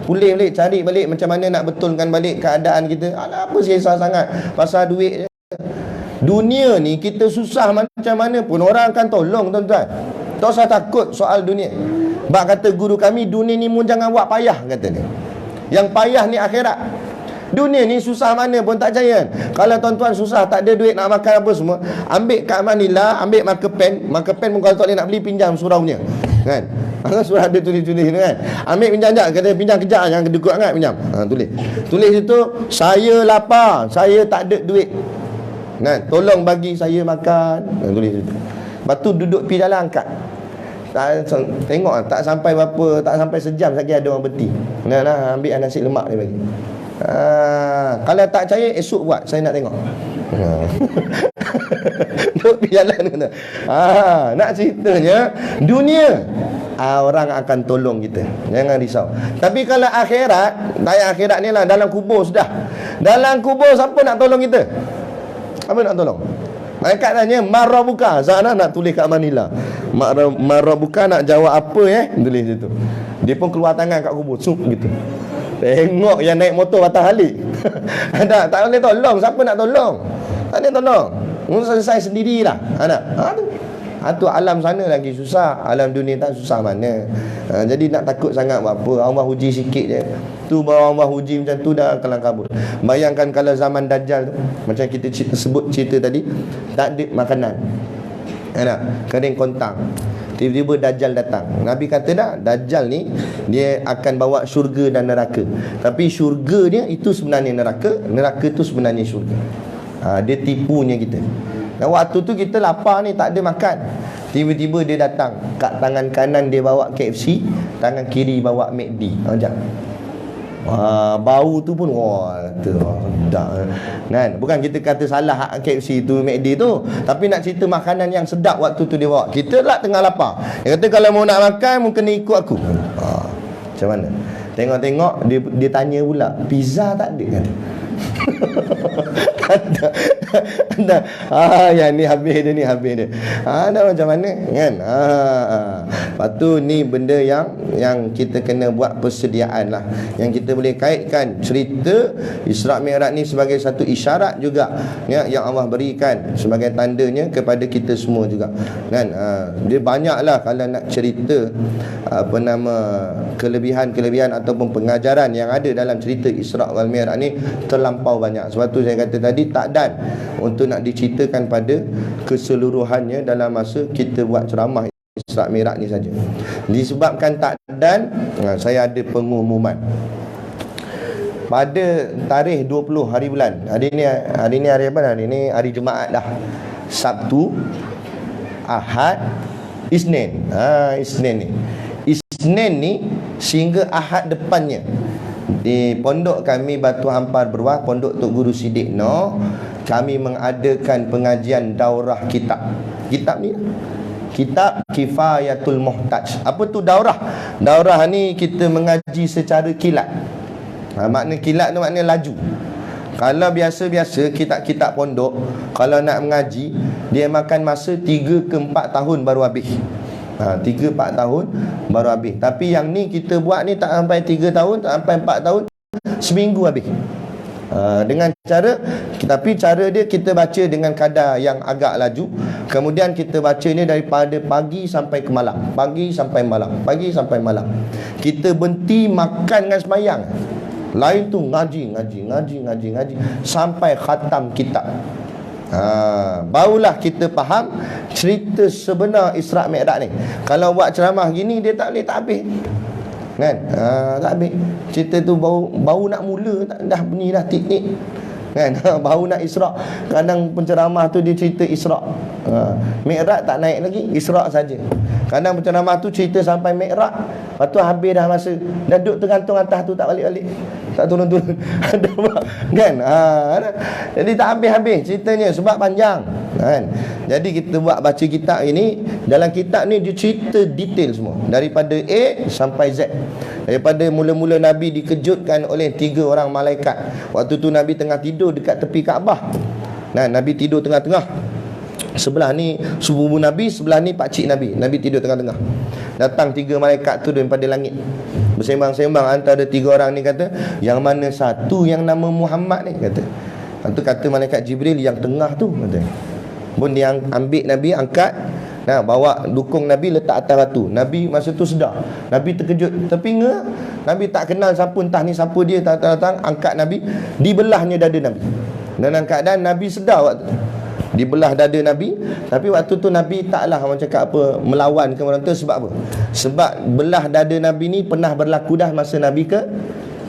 Pulih balik, cari balik macam mana nak betulkan balik keadaan kita. Apa susah sangat pasal duit je. Dunia ni kita susah macam mana pun orang akan tolong, tuan-tuan. Tak usah takut soal dunia. Bak kata guru kami, dunia ni mu jangan buat payah, kata dia. Yang payah ni akhirat. Dunia ni susah mana pun tak percaya. Kalau tuan-tuan susah, tak ada duit nak makan apa semua, ambil kat Manila, ambil marker pen pun kalau tak boleh nak beli, pinjam suraunya, kan? Surah dia tulis kan. Ambil pinjam sekejap, kata pinjam kejap, jangan kedekut sangat, pinjam. Tulis situ, saya lapar, saya tak ada duit, kan? Tolong bagi saya makan. Tulis situ. Lepas tu duduk pergi jalan angkat. Tengok tak sampai berapa, tak sampai sejam lagi ada orang beti. Ambil nasi lemak dia bagi. Kalau tak percaya esok buat, saya nak tengok. Duduk pergi jalan kata. Nak ceritanya dunia, orang akan tolong kita, jangan risau. Tapi kalau akhirat, akhirat ni lah dalam kubur sudah. Dalam kubur siapa nak tolong kita? Apa nak tolong? Malaikat tanya, Marabuka. Zana nak tulis kat Manila. Marabuka nak jawab apa tulis situ. Dia pun keluar tangan kat kubur, gitu. Tengok yang naik motor patah balik. Tak boleh tolong. Siapa nak tolong? Tak boleh tolong. Selesai sendirilah. Tu alam sana lagi susah, alam dunia tak susah mana. Jadi nak takut sangat buat apa? Allah uji sikit je. Tu baru Allah uji macam tu dah kelang kabut. Bayangkan kalau zaman Dajjal tu, macam kita sebut cerita tadi, tak ada makanan, kering kontang. Tiba-tiba Dajjal datang. Nabi kata dah, Dajjal ni dia akan bawa syurga dan neraka. Tapi syurga dia itu sebenarnya neraka, neraka tu sebenarnya syurga. Dia tipunya kita. Dan waktu tu kita lapar ni, tak ada makan. Tiba-tiba dia datang, kat tangan kanan dia bawa KFC, tangan kiri bawa McD. Macam bau tu pun sedap kan? Bukan kita kata salah KFC tu, McD tu, tapi nak cerita makanan yang sedap waktu tu dia bawa. Kita lah tengah lapar. Dia kata kalau mau nak makan, mu kena ikut aku. Macam mana? Tengok-tengok dia tanya pula, pizza tak ada kan? Dah, yang ni habis dia, ni habis dia. Dah macam mana kan? Lepas tu ni benda yang kita kena buat persediaan lah. Yang kita boleh kaitkan cerita Isra' Mi'raj ni sebagai satu isyarat juga ya, yang Allah berikan sebagai tandanya kepada kita semua juga kan. Dia banyaklah kalau nak cerita kelebihan-kelebihan ataupun pengajaran yang ada dalam cerita Isra' wal Mi'raj ni terlampau banyak. Sebab tu saya kata tadi tak dan untuk nak diceritakan pada keseluruhannya dalam masa kita buat ceramah Isra' Mi'raj ni saja. Disebabkan tak dan, saya ada pengumuman. Pada tarikh 20 hari bulan. Hari ni hari apa dah? Hari ni hari Jumaat dah. Sabtu, Ahad, Isnin. Isnin ni. Isnin ni sehingga Ahad depannya di pondok kami Batu Hampar Berwah, Pondok Tok Guru Siddiq Noh, kami mengadakan pengajian daurah kitab. Kitab ni Kitab Kifayatul Muhtaj. Apa tu daurah? Daurah ni kita mengaji secara kilat. Makna kilat tu makna laju. Kalau biasa-biasa kitab-kitab pondok, kalau nak mengaji, dia makan masa 3 ke 4 tahun baru habis. 3-4 tahun baru habis. Tapi yang ni kita buat ni tak sampai 3 tahun, tak sampai 4 tahun, seminggu habis. Dengan cara, tapi cara dia kita baca dengan kadar yang agak laju. Kemudian kita baca ni daripada pagi sampai ke malam, pagi sampai malam, pagi sampai malam. Kita berhenti makan dengan semayang. Lain tu ngaji sampai khatam kitab. Barulah kita faham cerita sebenar Isra' Mi'raj ni. Kalau buat ceramah gini dia tak habis kan? Tak habis. Cerita tu baru nak mula dah bunyi dah tik-tik kan? Baru nak Isra'. Kadang penceramah tu dia cerita Isra', Mi'raj tak naik lagi, Isra' saja. Kadang penceramah tu cerita sampai Mi'raj, lepas tu habis dah masa, dah duduk tergantung atas tu, tak balik-balik, tak turun-turun. Ada kan? Jadi tak habis-habis ceritanya sebab panjang kan. Jadi kita buat baca kitab ini. Dalam kitab ni dia cerita detail semua daripada A sampai Z. Daripada mula-mula Nabi dikejutkan oleh 3 orang malaikat. Waktu tu Nabi tengah tidur dekat tepi Kaabah. Nah, Nabi tidur tengah-tengah. Sebelah ni sepupu Nabi, sebelah ni pakcik Nabi. Nabi tidur tengah-tengah. Datang 3 malaikat tu daripada langit, bersembang-sembang antara 3 orang ni, kata, yang mana satu yang nama Muhammad ni, kata. Lepas tu kata malaikat Jibril, yang tengah tu, kata. Pun dia ambil Nabi, angkat, bawa dukung Nabi, letak atas batu. Nabi masa tu sedar. Nabi terkejut, terpinga. Nabi tak kenal siapa, entah ni siapa dia. Datang angkat Nabi, dibelahnya dada Nabi. Dalam keadaan Nabi sedar waktu dibelah dada Nabi. Tapi waktu tu Nabi taklah orang cakap apa, melawan ke orang tu. Sebab apa? Sebab belah dada Nabi ni pernah berlaku dah masa Nabi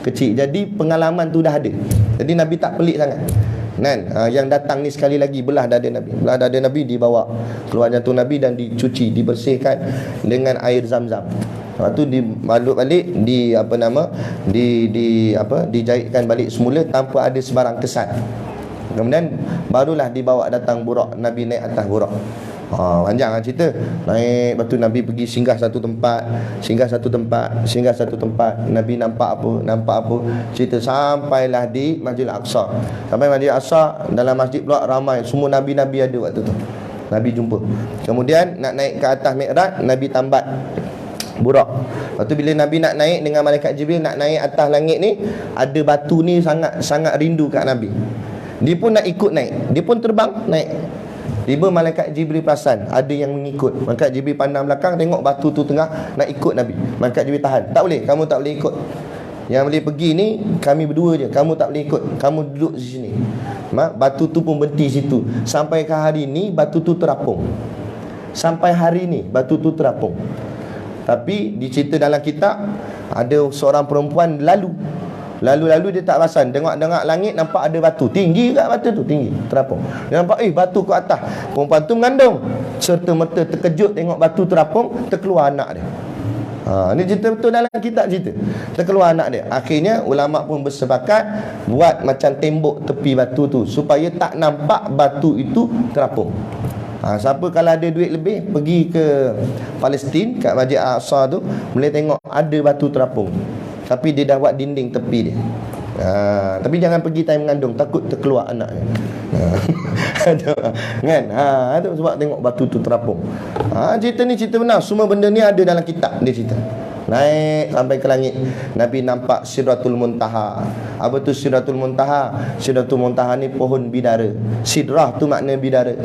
kecil. Jadi pengalaman tu dah ada. Jadi Nabi tak pelik sangat kan? Yang datang ni sekali lagi belah dada Nabi. Belah dada Nabi dibawa keluar jantung Nabi dan dicuci, dibersihkan dengan air Zam-Zam. Lepas tu dibalut balik, dijahitkan balik semula tanpa ada sebarang kesan. Kemudian barulah dibawa datang burak. Nabi naik atas burak. Panjang lah cerita. Naik, lepas tu Nabi pergi singgah satu tempat. Nabi nampak apa, cerita sampailah di Masjid Al-Aqsa. Sampai Masjid Al-Aqsa, dalam masjid pula ramai, semua Nabi-Nabi ada waktu tu. Nabi jumpa. Kemudian nak naik ke atas Mi'raj, Nabi tambat burak. Lepas tu bila Nabi nak naik dengan malaikat Jibril, nak naik atas langit ni, ada batu ni sangat rindu kat Nabi. Dia pun nak ikut naik. Dia pun terbang naik. Tiba malaikat Jibril perasan ada yang mengikut. Malaikat Jibril pandang belakang, tengok batu tu tengah nak ikut Nabi. Malaikat Jibril tahan. Tak boleh, kamu tak boleh ikut. Yang boleh pergi ni kami berdua je. Kamu tak boleh ikut. Kamu duduk di sini. Batu tu pun berhenti situ. Sampai ke hari ni batu tu terapung. Tapi dicerita dalam kitab, ada seorang perempuan Lalu dia tak perasan, Dengar langit, nampak ada batu. Tinggi kat batu tu, tinggi, terapung. Dia nampak, batu kat atas. Perempuan tu mengandung. Serta-merta terkejut tengok batu terapung, terkeluar anak dia. Ni cerita betul dalam kitab cerita. Terkeluar anak dia. Akhirnya ulama pun bersepakat buat macam tembok tepi batu tu, supaya tak nampak batu itu terapung. Siapa kalau ada duit lebih, pergi ke Palestin, kat Masjid Al-Aqsa tu, boleh tengok ada batu terapung. Tapi dia dah buat dinding tepi dia. Tapi jangan pergi time mengandung, takut terkeluar anak. Kan? Itu sebab tengok batu tu terapung. Cerita ni cerita benar. Semua benda ni ada dalam kitab dia cerita. Naik sampai ke langit, Nabi nampak Sidratul Muntaha. Apa tu Sidratul Muntaha? Sidratul Muntaha ni pohon bidara. Sidrah tu makna bidara.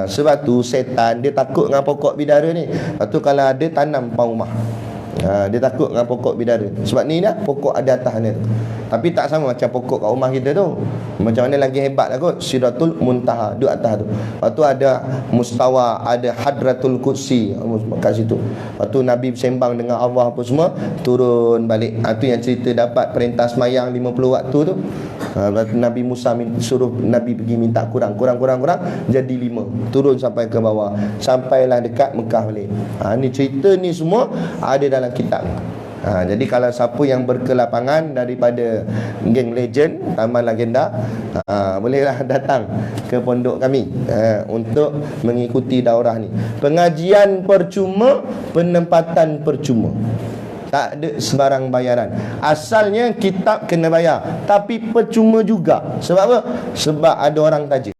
Sebab tu setan dia takut dengan pokok bidara ni. Lepas tu kalau ada tanam depan rumah. Dia takut dengan pokok bidara. Sebab ni dah pokok ada atas ni. Tapi tak sama macam pokok kat rumah kita tu. Macam mana lagi hebat lah kot, Sidratul Muntaha duduk atas tu. Lepas tu ada Mustawa, ada Hadratul Qudsi kat situ. Lepas tu Nabi bersembang dengan Allah apa semua, turun balik. Itu yang cerita dapat perintah semayang 50 waktu tu. Lepas tu Nabi Musa suruh Nabi pergi minta kurang jadi 5. Turun sampai ke bawah, sampailah dekat Mekah balik. Ni cerita ni semua ada dalam kitab. Jadi kalau siapa yang berkelapangan daripada geng legend Taman Legenda, bolehlah datang ke pondok kami untuk mengikuti daurah ni. Pengajian percuma, penempatan percuma. Tak ada sebarang bayaran. Asalnya kitab kena bayar, tapi percuma juga. Sebab apa? Sebab ada orang tajir.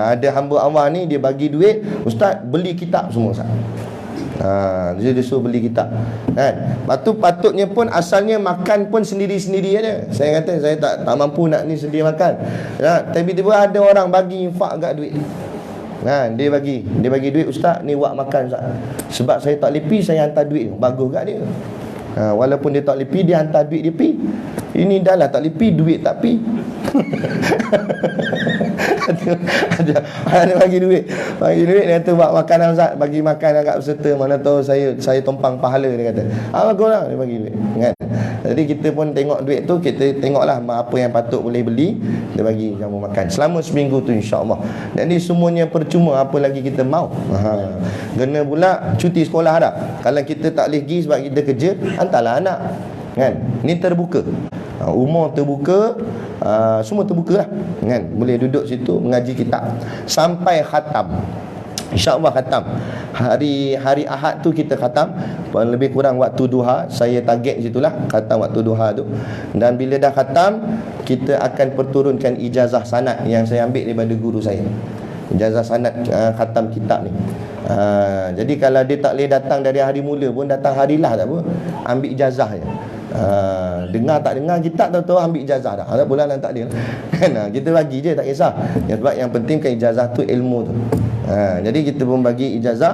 Ada hamba Allah ni, dia bagi duit, ustaz beli kitab semua ustaz. Dia suruh beli kitab kan. Lepas tu patutnya pun asalnya makan pun sendiri-sendiri aja. Saya kata saya tak mampu nak ni sendiri makan. Tapi tiba-tiba ada orang bagi infak kat duit. Dia bagi duit, ustaz ni buat makan ustaz. Sebab saya tak lipi, saya hantar duit. Bagus kat dia. Walaupun dia tak lipi, dia hantar duit dia pi. Ini dah lah tak lipi, duit tak pi. Ada bagi duit dia kata buat makanan ustaz, bagi makan agak peserta, mana tahu saya tumpang pahala, dia kata. Baguslah dia bagi duit kan. Jadi kita pun tengok duit tu, kita tengoklah apa yang patut boleh beli, dia bagi kamu makan selama seminggu tu insya-Allah. Jadi semuanya percuma, apa lagi kita mau. Kena pula cuti sekolah dah. Kalau kita tak boleh pergi sebab kita kerja, hantarlah anak kan. Ni terbuka, umur terbuka, semua terbuka lah kan. Boleh duduk situ mengaji kitab sampai khatam. InsyaAllah khatam hari Ahad tu kita khatam. Lebih kurang waktu duha. Saya target situlah khatam waktu duha tu. Dan bila dah khatam, kita akan perturunkan ijazah sanad yang saya ambil daripada guru saya. Ijazah sanad khatam kitab ni. Jadi kalau dia tak boleh datang dari hari mula pun, datang harilah tak apa, ambil ijazah je. Dengar tak dengar kitab, tahu-tahu ambil ijazah dah. Tak boleh lah, tak ada kan. Kita bagi je, tak kisah. Sebab yang penting kan ijazah tu ilmu tu. Jadi kita pun bagi ijazah.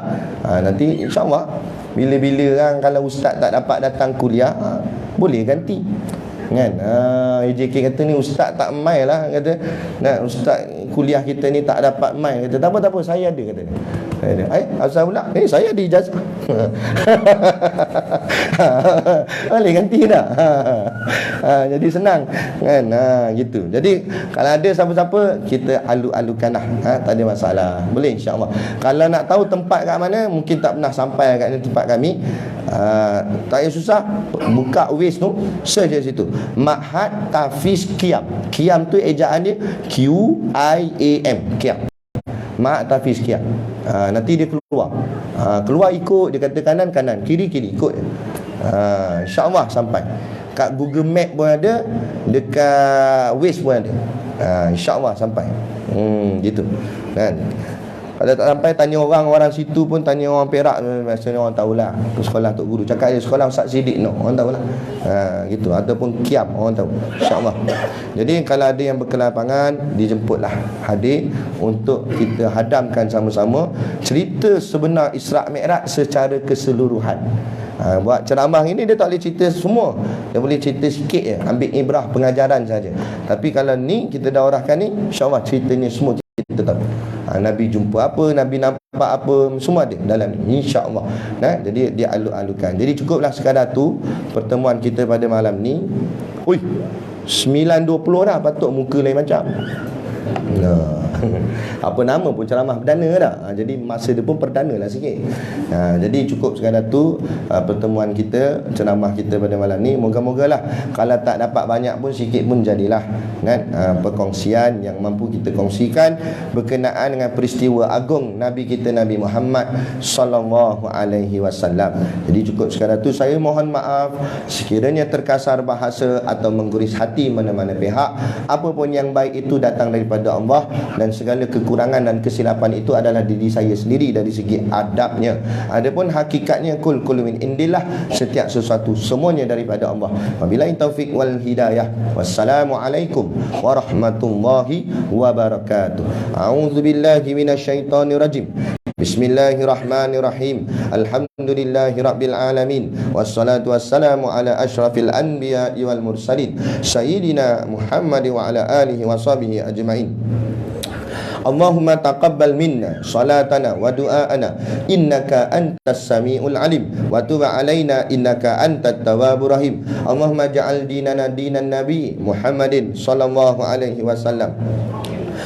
Nanti insyaAllah bila-bila kan, kalau ustaz tak dapat datang kuliah, boleh ganti kan. AJK kata ni ustaz tak mai lah, kata ustaz kuliah kita ni tak dapat mai, kata tak apa saya ada, kata dia. Asal pula saya ada ijazah. Boleh ganti dah. Jadi senang kan. Gitu. Jadi kalau ada siapa-siapa, kita alu-alukan lah. Tak ada masalah, boleh insya-Allah. Kalau nak tahu tempat kat mana, mungkin tak pernah sampai kat tempat kami, tak payah susah, buka Waze tu, search di situ, Ma'had Tahfiz Qiyam. Qiyam tu ejaan dia QIAM, Qiyam. Ma'had Tahfiz Qiyam. Nanti dia keluar ikut, dia kata kanan, kiri ikut. InsyaAllah sampai. Kat Google Map pun ada, dekat Waze pun ada. InsyaAllah sampai. Gitu kan. Kalau tak sampai, tanya orang situ pun, tanya orang Perak, biasanya orang tahulah. Sekolah Tok Guru, cakap dia sekolah Ustaz Siddiq, orang tahulah. Gitu. Ataupun Qiyam, orang tahu, insyaAllah. Jadi kalau ada yang berkelapangan, dijemputlah hadir untuk kita hadamkan sama-sama cerita sebenar Isra' Mi'raj secara keseluruhan. Buat ceramah ini dia tak boleh cerita semua, dia boleh cerita sikit je, ambil ibrah pengajaran saja. Tapi kalau ni kita daurahkan ni, insyaAllah ceritanya semua kita tahu. Nabi jumpa apa, Nabi nampak apa, semua ada dalam ni, insya-Allah. Jadi dia alu-alukan. Jadi cukuplah sekadar tu pertemuan kita pada malam ni. 9.20 dah, patut muka lain macam. Apa nama pun ceramah perdana dah. Jadi masa dia pun perdana lah sikit. Jadi cukup sekadar tu pertemuan kita, ceramah kita pada malam ni. Moga-mogalah kalau tak dapat banyak pun sikit pun jadilah kan, perkongsian yang mampu kita kongsikan berkenaan dengan peristiwa agung Nabi kita Nabi Muhammad sallallahu alaihi wasallam. Jadi cukup sekadar tu. Saya mohon maaf sekiranya terkasar bahasa atau mengguris hati mana-mana pihak. Apa pun yang baik itu datang daripada Allah, dan segala kekurangan dan kesilapan itu adalah diri saya sendiri dari segi adabnya. Adapun hakikatnya kul min indillah, setiap sesuatu semuanya daripada Allah. Wabillahi taufik wal hidayah. Wassalamualaikum warahmatullahi wabarakatuh. A'udzubillahi minasyaitonir rajim. Bismillahirrahmanirrahim. Alhamdulillahi rabbil alamin. Wassalatu wassalamu ala asyrafil anbiya'i wal mursalin sayyidina Muhammad wa ala alihi wa sahbihi ajma'in. Allahumma taqabbal minna salatana wa du'aana innaka antas samiul alim wa tub alaina innaka antat tawwabur rahim. Allahumma ja'al dinana dinan nabi Muhammadin sallallahu alaihi wasallam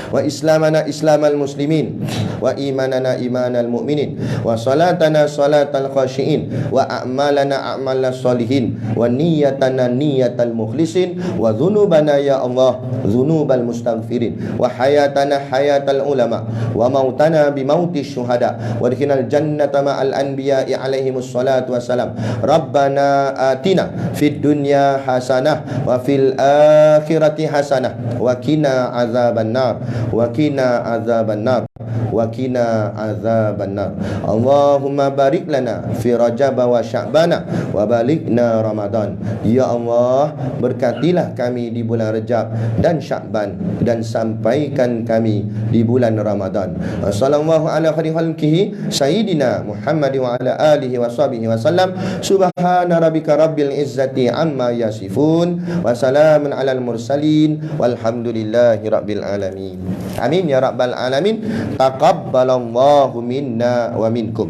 wa islamana islamal muslimin wa imanana imanal mu'minin wa salatana salatal khashiin wa a'malana a'malas solihin wa niyatana niyatal mukhlisin wa dhunubana ya Allah dhunubal mustaghfirin wa hayatana hayatal ulama wa mautana bimautis syuhada wa dikhinal jannata ma'al anbiya'i alaihimus salatu wassalam. Rabbana atina fid dunya hasanah wa fil akhirati hasanah wa qina azaban nar wa qina azaban nar wa qina azaban nar. Allahumma barik lana fi Rajab wa Sya'bana wa balighna Ramadan. Ya Allah, berkatilah kami di bulan Rajab dan Sya'ban, dan sampaikan kami di bulan Ramadan. Sallallahu ala khairi khalqihi sayyidina Muhammad wa ala alihi wa sahbihi wasallam. Subhana rabbika rabbil izzati amma yasifun wa salamun alal mursalin walhamdulillahi rabbil alamin. Amin ya rabbal alamin. Taqabbalallahu minna wa minkum.